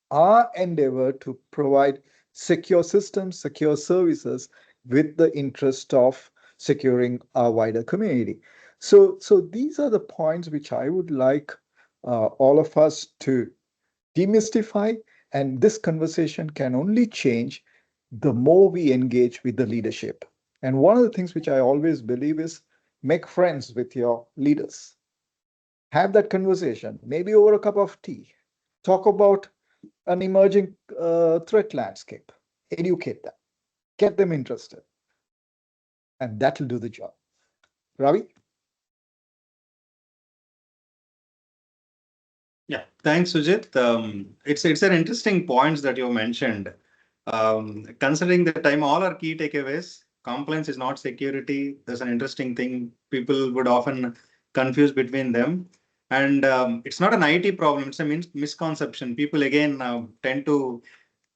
our endeavor to provide secure systems, secure services with the interest of securing our wider community? So these are the points which I would like all of us to demystify, and this conversation can only change the more we engage with the leadership. And one of the things which I always believe is make friends with your leaders. Have that conversation, maybe over a cup of tea. Talk about an emerging threat landscape. Educate them. Get them interested. And that will do the job. Ravi? Yeah, thanks, Sujit. It's an interesting points that you mentioned. Considering the time, all our key takeaways, compliance is not security. There's an interesting thing. People would often confuse between them. And it's not an IT problem. It's a misconception. People again tend to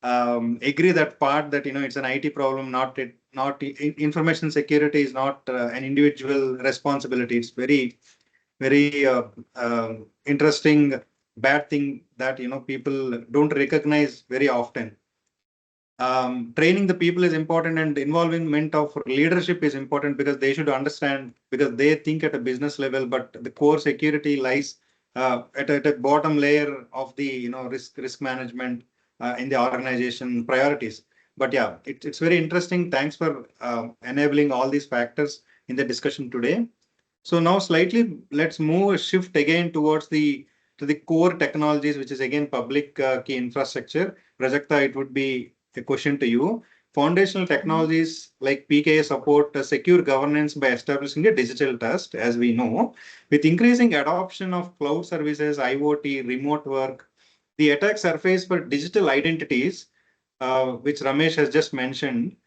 agree that part that it's an IT problem, not information security is not an individual responsibility. It's very interesting bad thing that people don't recognize very often. Training the people is important, and involvement of leadership is important, because they should understand, because they think at a business level, but the core security lies at a bottom layer of the risk management in the organization priorities. But yeah, it's very interesting. Thanks for enabling all these factors in the discussion today. So now slightly let's shift again towards the core technologies, which is again public key infrastructure. Prajakta, it would be a question to you. Foundational technologies like PKI support secure governance by establishing a digital trust, as we know. With increasing adoption of cloud services, IoT, remote work, the attack surface for digital identities, which Ramesh has just mentioned,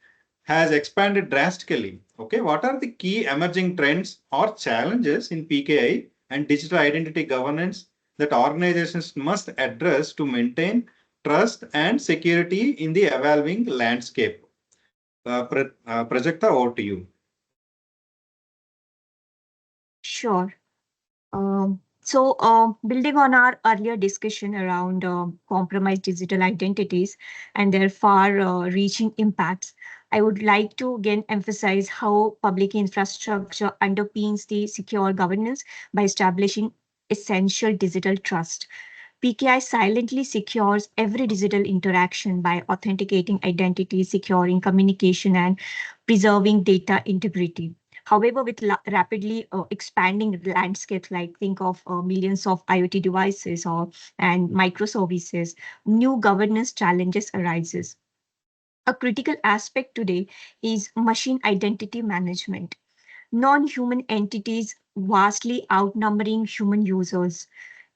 has expanded drastically. Okay, what are the key emerging trends or challenges in PKI and digital identity governance that organizations must address to maintain trust and security in the evolving landscape? Prajakta, over to you. Sure. Building on our earlier discussion around compromised digital identities and their far-reaching impacts, I would like to again emphasize how public infrastructure underpins the secure governance by establishing essential digital trust. PKI silently secures every digital interaction by authenticating identity, securing communication, and preserving data integrity. However, with rapidly expanding landscapes, like think of millions of IoT devices and microservices, new governance challenges arises. A critical aspect today is machine identity management. Non-human entities vastly outnumbering human users,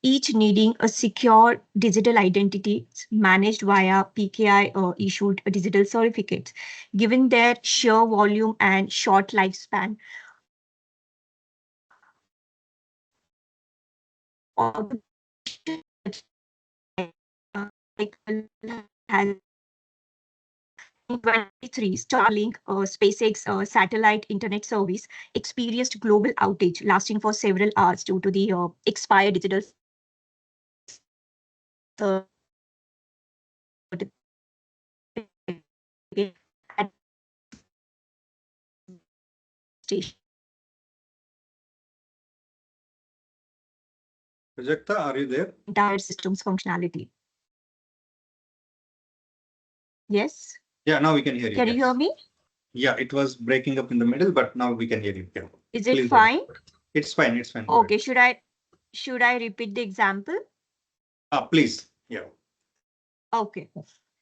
each needing a secure digital identity managed via PKI issued digital certificates. Given their sheer volume and short lifespan, organizations has 2023, Starlink, SpaceX satellite internet service experienced global outage lasting for several hours due to the expired digital certificate at station. Prajakta, are you there? Entire system's functionality. Yes. Yeah, now we can hear you. Can you hear me? Yeah, it was breaking up in the middle, but now we can hear you. Yeah. Is it Please go ahead. fine? It's fine. It's fine. Go Okay. ahead. Should I repeat the example? Please. Yeah. Okay.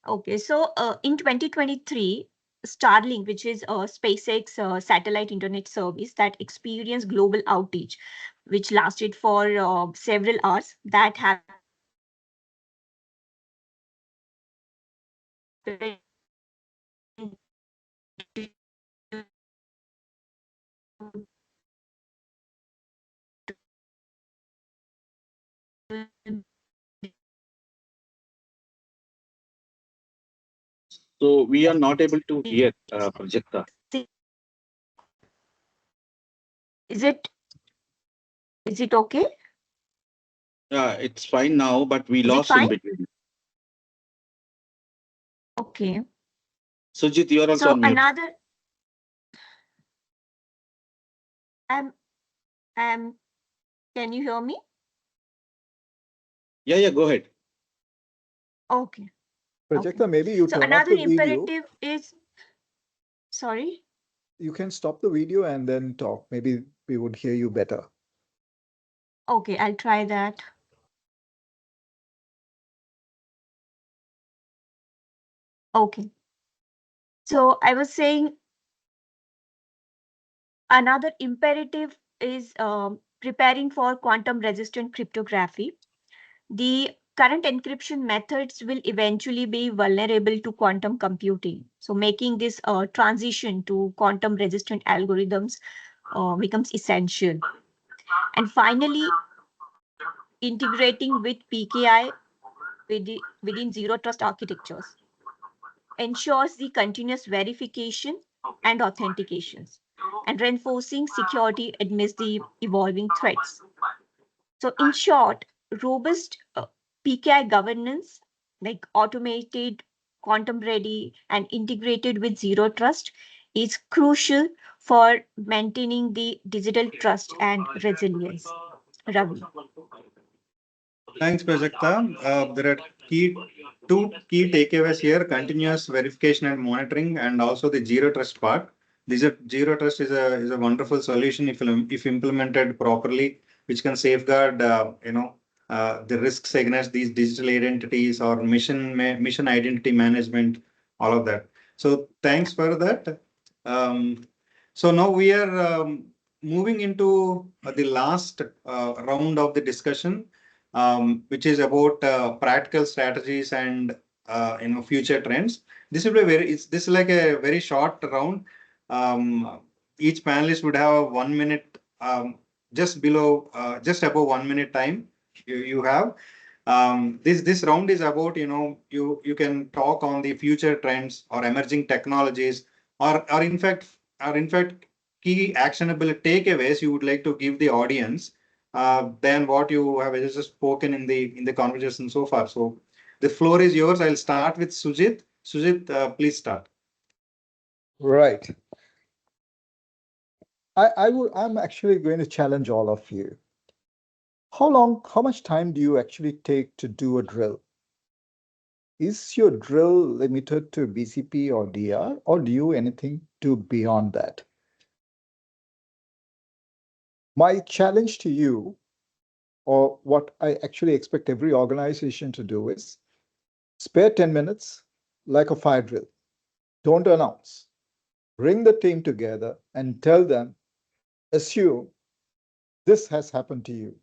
Okay. So in 2023, Starlink, which is a SpaceX satellite internet service that experienced global outage, which lasted for several hours, that happened So we are not able to hear Prajakta. Is it okay? It's fine now, but we Is it lost in fine? between. Okay. Sujit, you are also So on mute. another, can you hear me? Yeah, go ahead. Okay. Prajakta, maybe you So turn off another the video. imperative is, sorry. You can stop the video and then talk. Maybe we would hear you better. Okay, I'll try that. Okay. So I was saying another imperative is preparing for quantum resistant cryptography. The current encryption methods will eventually be vulnerable to quantum computing. So making this transition to quantum resistant algorithms becomes essential. And finally, integrating with PKI within zero trust architectures ensures the continuous verification and authentications and reinforcing security amidst the evolving threats. So in short, robust PKI governance, like automated, quantum ready, and integrated with zero trust, is crucial for maintaining the digital trust and resilience. Ravi. Thanks, Prajakta. There are two key takeaways here: continuous verification and monitoring, and also the zero trust part. Zero trust is a wonderful solution if implemented properly, which can safeguard the risks against these digital identities or mission identity management, all of that. So thanks for that. So now we are moving into the last round of the discussion, which is about practical strategies and future trends. This will be this is like a very short round. Each panelist would have a 1 minute, just above 1 minute time. You have this round is about you can talk on the future trends or emerging technologies or in fact key actionable takeaways you would like to give the audience than what you have just spoken in the conversation so far. So the floor is yours. I'll start with Sujit. Sujit, please start. Right. I'm actually going to challenge all of you. How much time do you actually take to do a drill? Is your drill limited to BCP or DR, or do you anything do beyond that? My challenge to you, or what I actually expect every organization to do, is spare 10 minutes like a fire drill. Don't announce. Bring the team together and tell them, assume this has happened to you,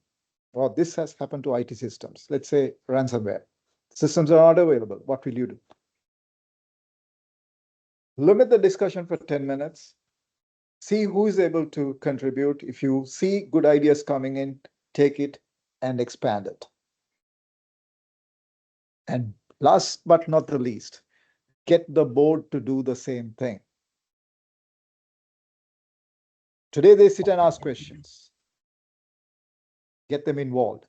or this has happened to IT systems. Let's say ransomware. Systems are not available. What will you do? Limit the discussion for 10 minutes. See who is able to contribute. If you see good ideas coming in, take it and expand it. And last but not the least, get the board to do the same thing. Today they sit and ask questions. Get them involved.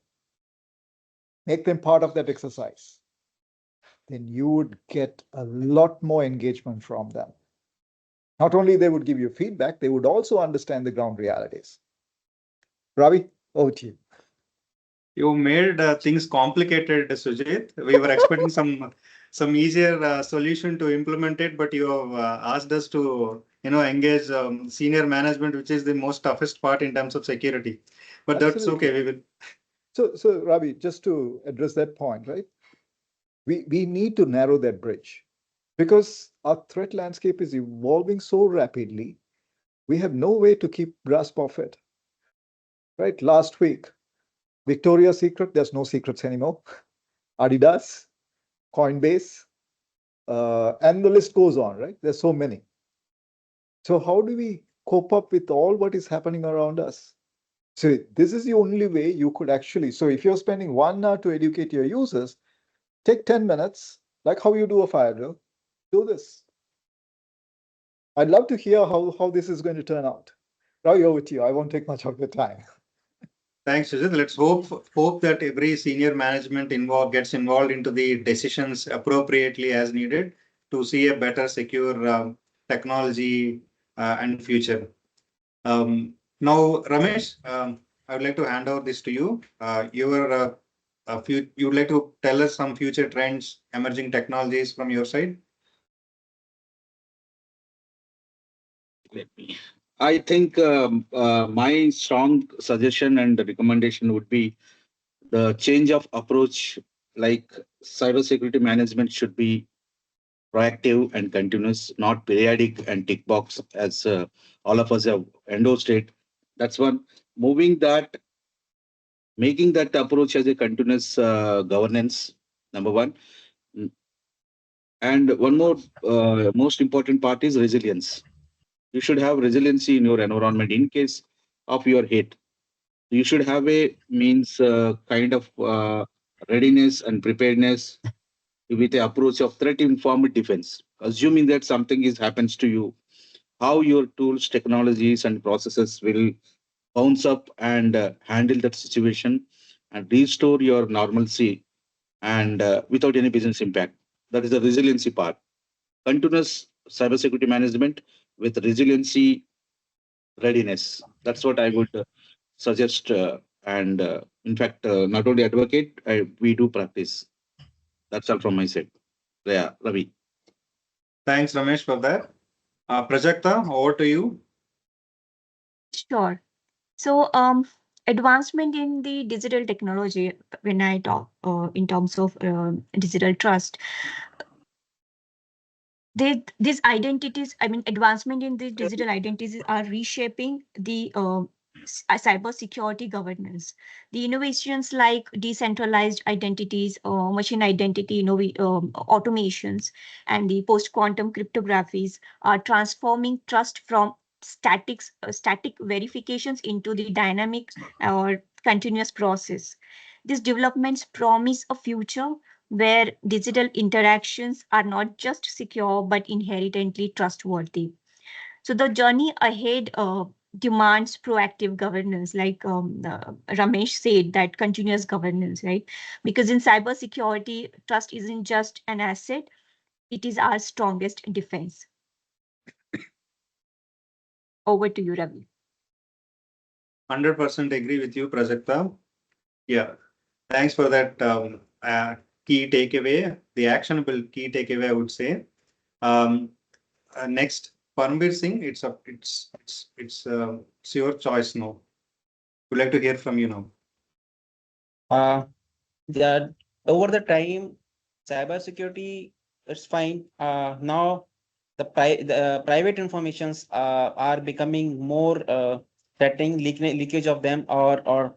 Make them part of that exercise. Then you would get a lot more engagement from them. Not only they would give you feedback, they would also understand the ground realities. Ravi, over to you. You made things complicated, Sujit. We were expecting some easier solution to implement it, but you have asked us to engage senior management, which is the most toughest part in terms of security. But that's Absolutely. okay. We will. So Ravi, just to address that point, right? We need to narrow that bridge because our threat landscape is evolving so rapidly. We have no way to keep grasp of it. Right? Last week, Victoria's Secret, there's no secrets anymore. Adidas, Coinbase, and the list goes on, right? There's so many. So how do we cope up with all what is happening around us? So this is the only way you could actually. So if you're spending 1 hour to educate your users, take 10 minutes, like how you do a fire drill, do this. I'd love to hear how this is going to turn out. Ravi, over to you. I won't take much of your time. Thanks, Sujit. Let's hope that every senior management gets involved into the decisions appropriately as needed to see a better, secure technology and future. Now, Ramesh, I would like to hand over this to you. You would like to tell us some future trends, emerging technologies from your side? I think my strong suggestion and recommendation would be the change of approach. Like cybersecurity management should be proactive and continuous, not periodic and tick box, as all of us have endorsed it. That's one. Moving that, making that approach as a continuous governance, number one. Mm, And one more most important part is resilience. You should have resiliency in your environment in case of your hit. You should have a means kind of readiness and preparedness with the approach of threat informed defense, assuming that something is happens to you, how your tools, technologies, and processes will bounce up and handle that situation and restore your normalcy and without any business impact. That is the resiliency part. Continuous cybersecurity management with resiliency readiness. That's what I would suggest. And in fact, not only advocate, we do practice. That's all from my side. Yeah, Ravi. Thanks, Ramesh, for that. Prajakta, over to you. Sure. So, advancement in the digital technology, when I talk in terms of digital trust, these identities, I mean, advancement in the digital identities are reshaping the cyber security governance. The innovations like decentralized identities, machine identity, automations, and the post-quantum cryptographies are transforming trust from static verifications into the dynamic or continuous process. These developments promise a future where digital interactions are not just secure but inherently trustworthy. So the journey ahead demands proactive governance, like Ramesh said, that continuous governance, right? Because in cybersecurity, trust isn't just an asset; it is our strongest defense. Over to you, Ravi. 100% agree with you, Prajakta. Yeah, thanks for that key takeaway, the actionable key takeaway, I would say. Um, Next, Parmveer Singh, it's your choice now. Would like to hear from you now. Uh, the over the time, cybersecurity it's fine. Now the private informations are becoming more threatening. Leakage of them or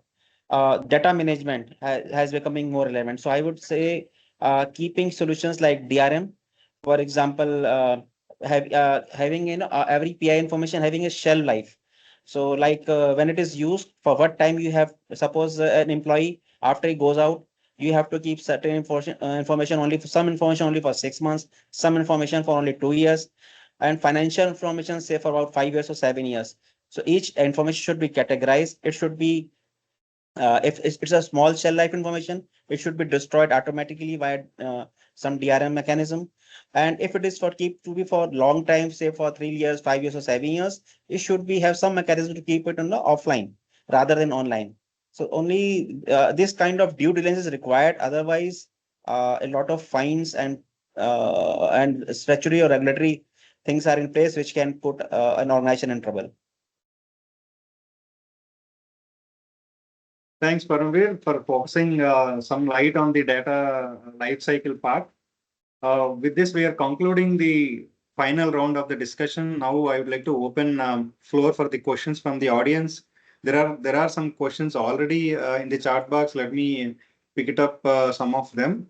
data management has becoming more relevant. So I would say keeping solutions like DRM, for example, having every PI information having a shelf life. So like when it is used for what time you have, suppose an employee after he goes out, you have to keep certain information only for some information only for 6 months, some information for only 2 years, and financial information say for about 5 years or 7 years. So each information should be categorized. It should be if it's a small shell life information, it should be destroyed automatically via some DRM mechanism. And if it is for keep to be for long time, say for 3 years, 5 years, or 7 years, it should be have some mechanism to keep it on the offline rather than online. So only this kind of due diligence is required. Otherwise, a lot of fines and statutory or regulatory things are in place which can put an organization in trouble. Thanks, Paramveer, for focusing some light on the data life cycle part. With this, we are concluding the final round of the discussion. Now, I would like to open floor for the questions from the audience. There are some questions already in the chat box. Let me pick it up some of them.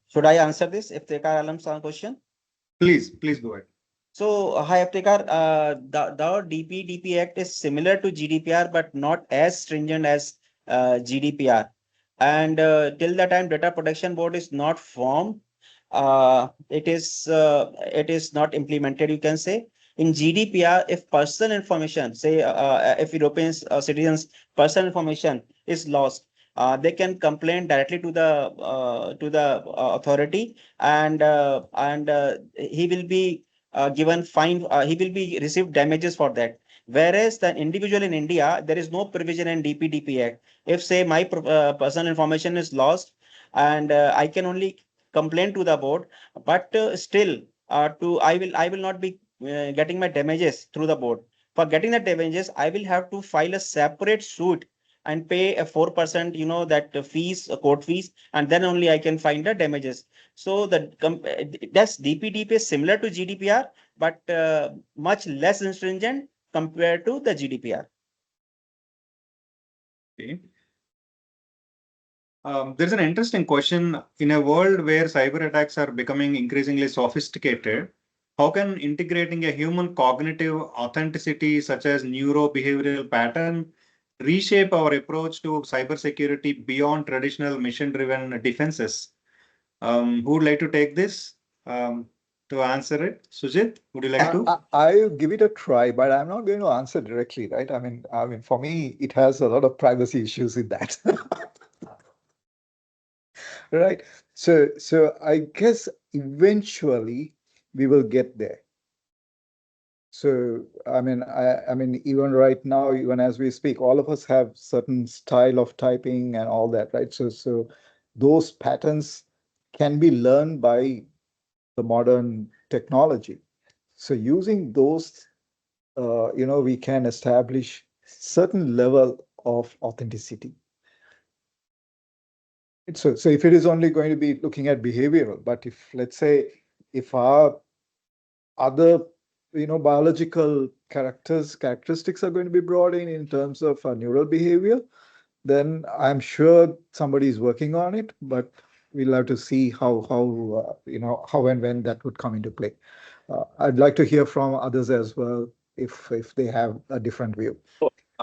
Should I answer this if Tekar Alam's question? Please go ahead. So, hi, Aptekar, the DP Act is similar to GDPR, but not as stringent as GDPR. And till the time Data Protection Board is not formed, it is not implemented, you can say. In GDPR, if personal information, say if European citizens' personal information is lost, they can complain directly to the authority, and he will be given fine. He will be receive damages for that. Whereas the individual in India, there is no provision in DPDP Act. If say my personal information is lost, and I can only complain to the board, but still I will not be getting my damages through the board. For getting the damages, I will have to file a separate suit and pay a 4%, that fees, court fees, and then only I can find the damages. So that's DPDP is similar to GDPR, but much less stringent compared to the GDPR. Okay. There's an interesting question. In a world where cyber attacks are becoming increasingly sophisticated, how can integrating a human cognitive authenticity such as neuro-behavioral pattern reshape our approach to cybersecurity beyond traditional mission-driven defenses? Who would like to take this to answer it? Sujit, would you like to? I'll give it a try, but I'm not going to answer directly, right? I mean, for me, it has a lot of privacy issues in that. Right. So I guess eventually we will get there. So I mean, even right now, even as we speak, all of us have certain style of typing and all that, right? So those patterns can be learned by the modern technology. So using those, we can establish certain level of authenticity. So if it is only going to be looking at behavioral, but if let's say if our other biological characteristics are going to be brought in terms of neural behavior, then I'm sure somebody is working on it, but we'll have to see how and when that would come into play. I'd like to hear from others as well if they have a different view.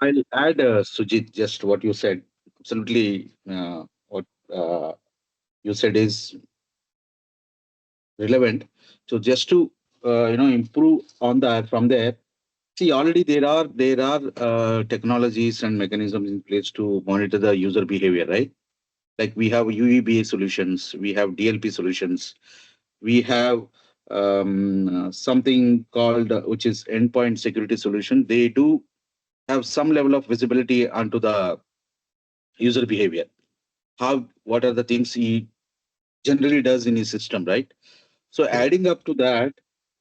I'll add, Sujit, just what you said. Absolutely, what you said is relevant. So just to improve on that from there. See, already there are technologies and mechanisms in place to monitor the user behavior, right? Like we have UEBA solutions, we have DLP solutions, we have something called which is endpoint security solution. They do have some level of visibility onto the user behavior. What are the things he generally does in his system, right? So adding up to that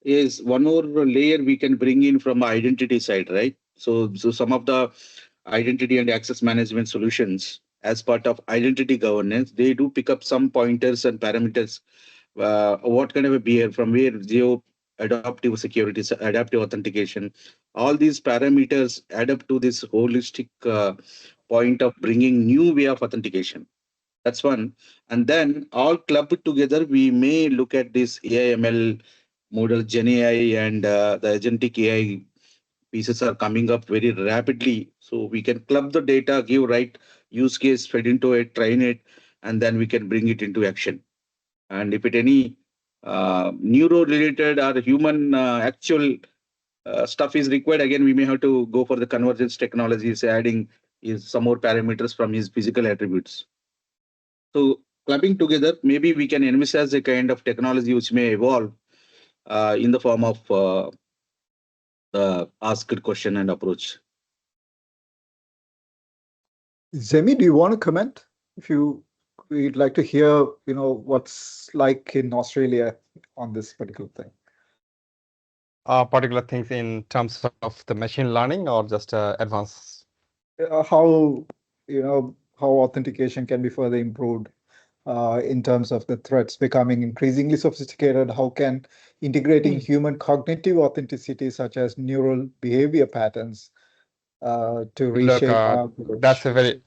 is one more layer we can bring in from the identity side, right? So some of the identity and access management solutions as part of identity governance, they do pick up some pointers and parameters. What kind of a behavior from where geo adaptive security, adaptive authentication, all these parameters add up to this holistic point of bringing new way of authentication. That's one. And then all clubbed together, we may look at this AI/ML model, Gen AI, and the agentic AI pieces are coming up very rapidly. So we can club the data, give right use case, fed into it, train it, and then we can bring it into action. And if it any neuro related or human actual stuff is required, again we may have to go for the convergence technologies, adding is some more parameters from his physical attributes. So clubbing together, maybe we can envisage a kind of technology which may evolve in the form of the asked question and approach. Zemi, do you want to comment? If you we'd like to hear, what's like in Australia on this particular thing. Particular things in terms of the machine learning or just advanced? How how authentication can be further improved in terms of the threats becoming increasingly sophisticated. How can integrating human cognitive authenticity, such as neural behavior patterns, to Look, reshape our that's a approach?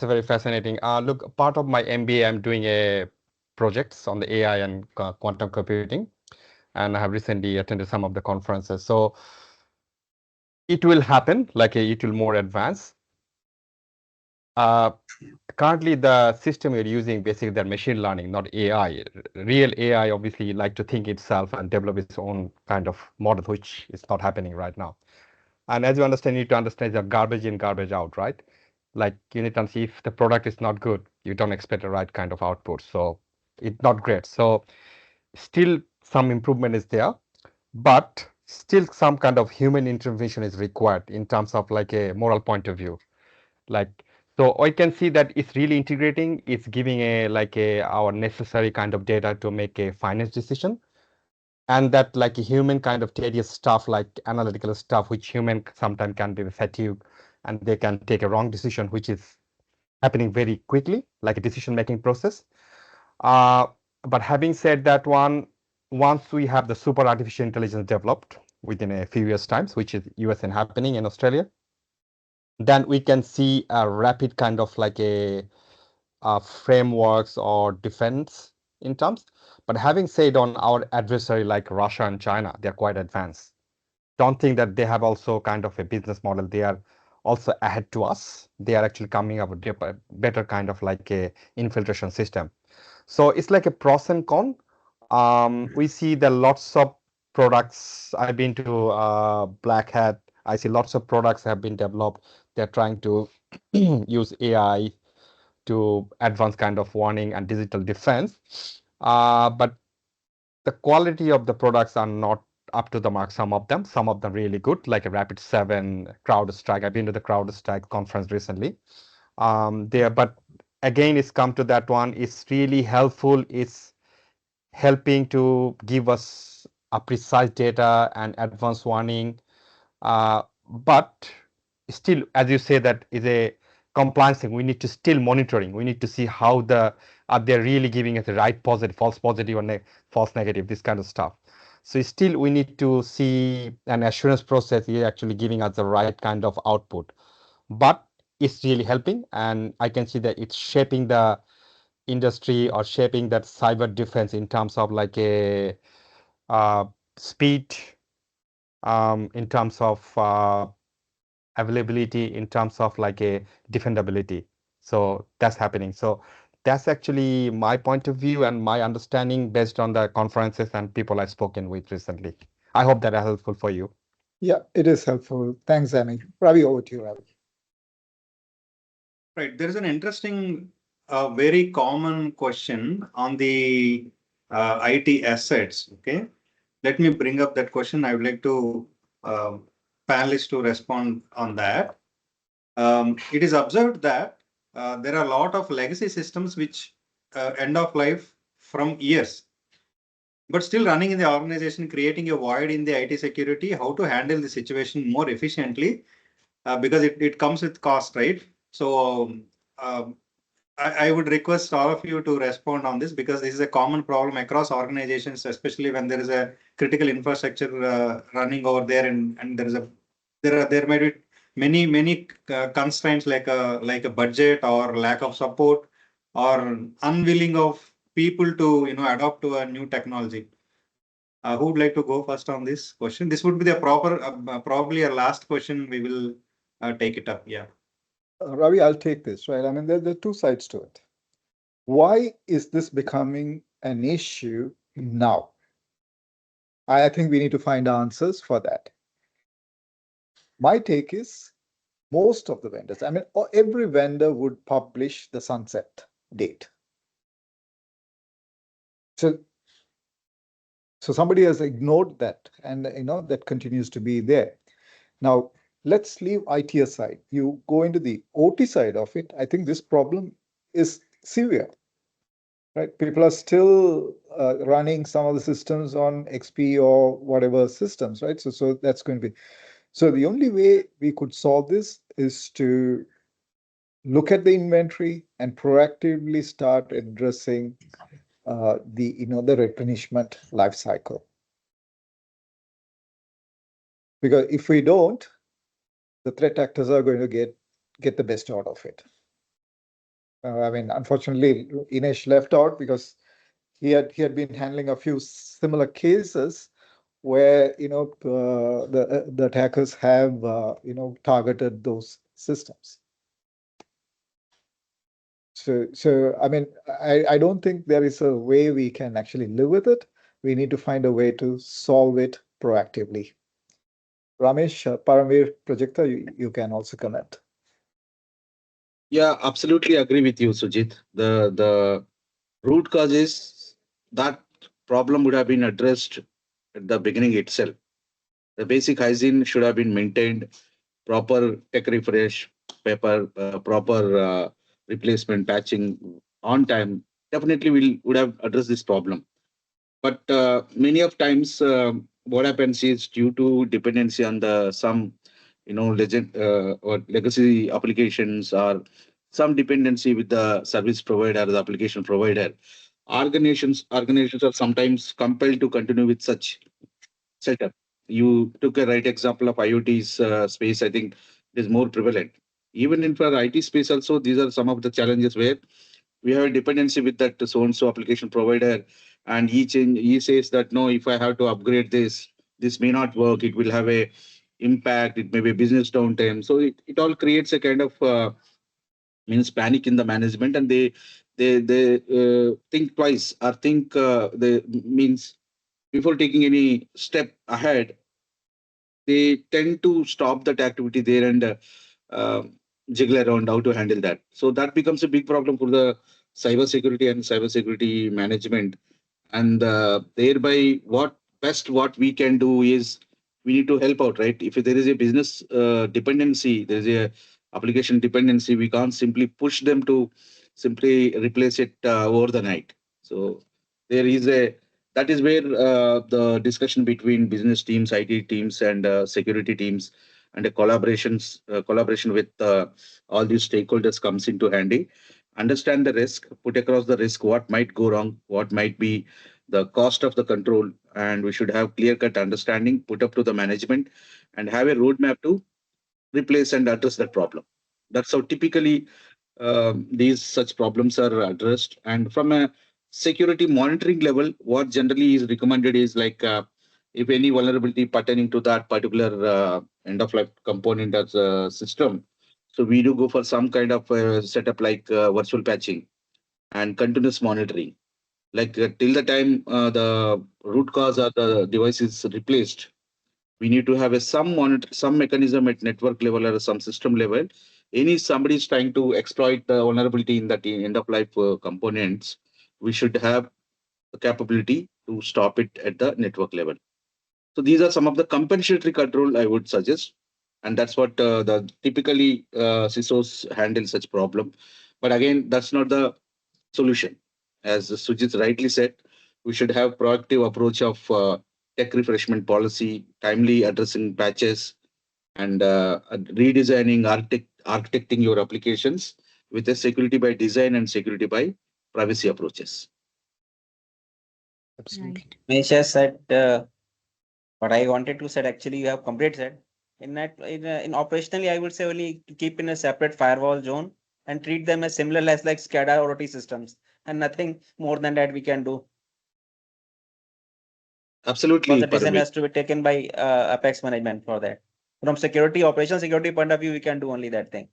very fascinating. Look, part of my MBA, I'm doing a projects on the AI and quantum computing, and I have recently attended some of the conferences. So it will happen, like it will more advance. Currently, the system we're using basically they're machine learning, not AI. Real AI obviously like to think itself and develop its own kind of model, which is not happening right now. And as you understand, you need to understand the garbage in, garbage out, right? Like you need to see if the product is not good, you don't expect the right kind of output. So it's not great. So still some improvement is there, but still some kind of human intervention is required in terms of like a moral point of view. Like, so I can see that it's really integrating, it's giving our necessary kind of data to make a finance decision. And that like a human kind of tedious stuff, like analytical stuff, which human sometimes can be fatigued and they can take a wrong decision, which is happening very quickly, like a decision-making process. But having said that once we have the super artificial intelligence developed within a few years' times, which is US and happening in Australia, then we can see a rapid kind of like a frameworks or defense in terms. But having said on our adversary like Russia and China, they're quite advanced. Don't think that they have also kind of a business model. They are also ahead to us. They are actually coming up with a better kind of like a infiltration system. So it's like a pros and con. We see that lots of products. I've been to Black Hat. I see lots of products have been developed. They're trying to use AI to advance kind of warning and digital defense. But the quality of the products are not up to the mark. Some of them really good, like a Rapid7, CrowdStrike. I've been to the CrowdStrike conference recently. But again, it's come to that one. It's really helpful. It's helping to give us a precise data and advanced warning. But still, as you say, that is a compliance thing. We need to still monitoring. We need to see how are they really giving us the right positive, false positive, or false negative, this kind of stuff. So still, we need to see an assurance process here actually giving us the right kind of output. But it's really helping, and I can see that it's shaping the industry or shaping that cyber defense in terms of like a speed, in terms of availability, in terms of like a defendability. So that's happening. So that's actually my point of view and my understanding based on the conferences and people I've spoken with recently. I hope that is helpful for you. Yeah, it is helpful. Thanks, Zemi. Ravi, over to you, Ravi. Right. There is an interesting, very common question on the IT assets. Okay. Let me bring up that question. I would like to panelists to respond on that. It is observed that there are a lot of legacy systems which end of life from years, but still running in the organization, creating a void in the IT security, how to handle the situation more efficiently, because it comes with cost, right? So I would request all of you to respond on this, because this is a common problem across organizations, especially when there is a critical infrastructure running over there, and there might be many constraints like a budget or lack of support or unwilling of people to adopt to a new technology? Who would like to go first on this question? This would be the proper probably a last question. We will take it up. Yeah. Ravi, I'll take this, right? I mean, there are two sides to it. Why is this becoming an issue now? I think we need to find answers for that. My take is most of the vendors, I mean, every vendor would publish the sunset date. So somebody has ignored that, and that continues to be there. Now, let's leave IT aside. You go into the OT side of it. I think this problem is severe, right? People are still running some of the systems on XP or whatever systems, right? So that's going to be. So the only way we could solve this is to look at the inventory and proactively start addressing the replenishment life cycle. Because if we don't, the threat actors are going to get the best out of it. I mean, unfortunately, Inesh left out because he had been handling a few similar cases where the attackers have targeted those systems. So I mean, I don't think there is a way we can actually live with it. We need to find a way to solve it proactively. Ramesh, Paramveer, Prajakta, you can also comment. Yeah, absolutely agree with you, Sujit. The root cause is that problem would have been addressed at the beginning itself. The basic hygiene should have been maintained, proper tech refresh, proper replacement, patching on time. Definitely, would have addressed this problem. But many of times, what happens is due to dependency on the some legend or legacy applications or some dependency with the service provider, the application provider, organizations are sometimes compelled to continue with such setup. You took a right example of IoT's space. I think it is more prevalent. Even in for IT space also, these are some of the challenges where we have a dependency with that so and so application provider, and he says that no, if I have to upgrade this may not work. It will have a impact. It may be business downtime. So it all creates a kind of means panic in the management, and they think twice or think they means before taking any step ahead. They tend to stop that activity there and uh, jiggle around how to handle that. So that becomes a big problem for the cybersecurity and cybersecurity management. And thereby, what we can do is we need to help out, right? If there is a business dependency, there is a application dependency, we can't simply push them to simply replace it over the night. So there is a that is where the discussion between business teams, IT teams, and security teams, and a collaboration with all these stakeholders comes into handy. Understand the risk, put across the risk, what might go wrong, what might be the cost of the control, and we should have clear cut understanding put up to the management and have a roadmap to replace and address that problem. That's how typically these such problems are addressed. And from a security monitoring level, what generally is recommended is like if any vulnerability pertaining to that particular end of life component as a system, so we do go for some kind of setup like virtual patching and continuous monitoring. Like till the time the root cause of the device is replaced, we need to have a some mechanism at network level or some system level. Any somebody is trying to exploit the vulnerability in that end of life components, we should have the capability to stop it at the network level. So these are some of the compensatory control I would suggest, and that's what the typically CISOs handle such problem. But again, that's not the solution. As Sujit rightly said, we should have proactive approach of tech refreshment policy, timely addressing patches, and redesigning, architecting your applications with a security by design and security by privacy approaches. Absolutely. Nisha said what I wanted to said. Actually, you have complete said. In that, in operationally, I would say only to keep in a separate firewall zone and treat them as similar as like SCADA or OT systems, and nothing more than that we can do. Absolutely. Because the decision Paramveer. has to be taken by Apex management for that. From security, operational security point of view, we can do only that thing.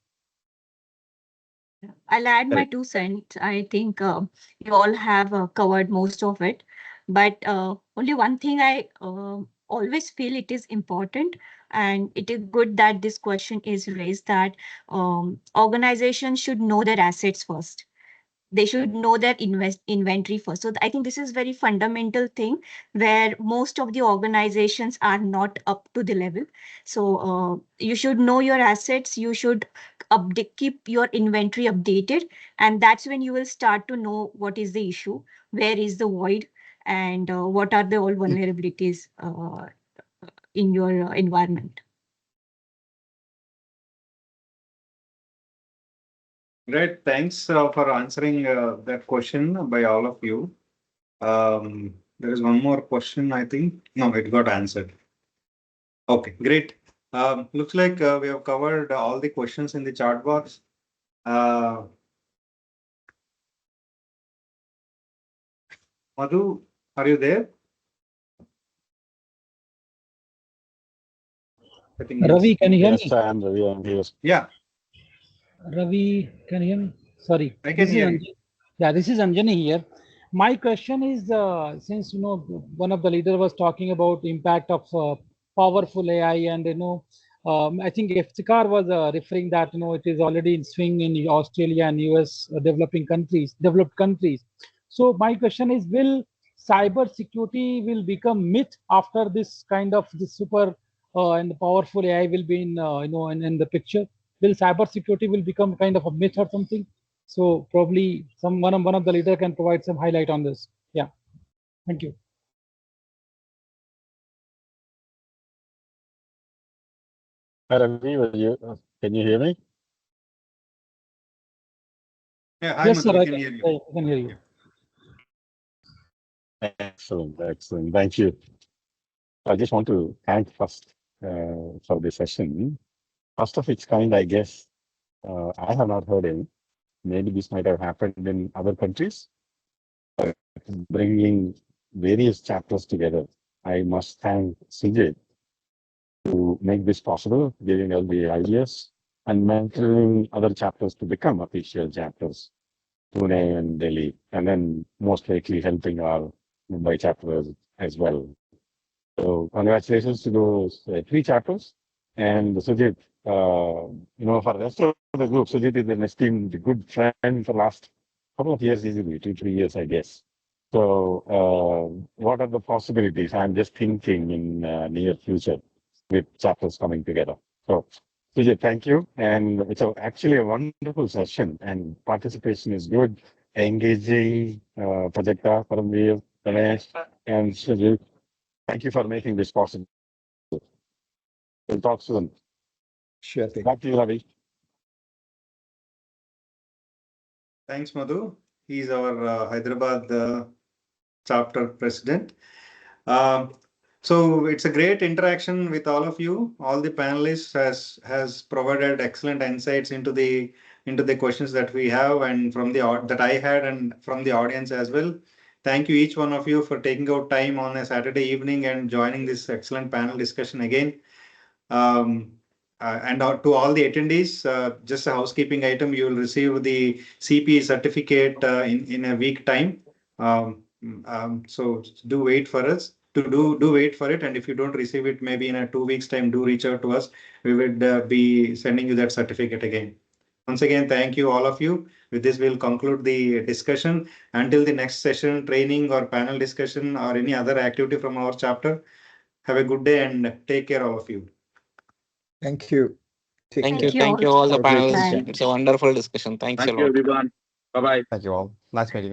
I'll add my Correct. 2 cents. I think you all have covered most of it, but only one thing I always feel it is important, and it is good that this question is raised, that organizations should know their assets first. They should know their inventory first. So I think this is very fundamental thing where most of the organizations are not up to the level. So you should know your assets. You should keep your inventory updated, and that's when you will start to know what is the issue, where is the void, and what are the all vulnerabilities in your environment. Great. Thanks for answering that question by all of you. There is one more question, I think. No, it got answered. Okay, great. Looks like we have covered all the questions in the chat box. Madhu, are you there? I think yes. Ravi, can you hear Yes, me? I am Ravi. I'm here. Yeah, Ravi, can you hear me? Sorry. I can This is hear you. Yeah, this is Anjani here. My question is, since one of the leader was talking about impact of powerful AI, and I think Iftikhar was referring that it is already in swing in Australia and US developed countries. So my question is, will cyber security will become myth after this kind of this super and powerful AI will be in the picture? Will cyber security will become kind of a myth or something? So probably one of the leader can provide some highlight on this. Yeah, thank you. Hi, Ravi, can you hear me? Yeah, hi, Yes, Madhu, sir, we I can can, hear you. I can hear you. Excellent, excellent. Thank you. I just want to thank first for the session. First of its kind, I guess. I have not heard any. Maybe this might have happened in other countries. Bringing various chapters together. I must thank Sujit to make this possible, giving us the ideas and mentoring other chapters to become official chapters, Pune and Delhi, and then most likely helping our Mumbai chapters as well. So congratulations to those 3 chapters. And Sujit, for the rest of the group, Sujit is an esteemed good friend for the last couple of years, easily 2-3 years, I guess. So what are the possibilities? I'm just thinking in near future with chapters coming together. So Sujit, thank you. And it's actually a wonderful session, and participation is good, engaging, Prajakta, Paramveer, Ganesh, and Sujit. Thank you for making this possible. We'll talk soon. Sure thing. Back to you, Ravi. Thanks, Madhu. He's our Hyderabad chapter president. So it's a great interaction with all of you. All the panelists has provided excellent insights into the questions that we have, and from that I had, and from the audience as well. Thank you each one of you for taking out time on a Saturday evening and joining this excellent panel discussion again. And to all the attendees, just a housekeeping item, you will receive the CPE certificate in a week time. So do wait for us. Do wait for it, and if you don't receive it, maybe in a 2 weeks time, do reach out to us. We would be sending you that certificate again. Once again, thank you all of you. With this, we'll conclude the discussion. Until the next session, training or panel discussion or any other activity from our chapter. Have a good day and take care, all of you. Thank you. Thank care. you. Thank you all the Have a great panelists. weekend. It's a wonderful discussion. Thanks a Thank you, lot. everyone. Bye-bye. Thank you all. Nice meeting you.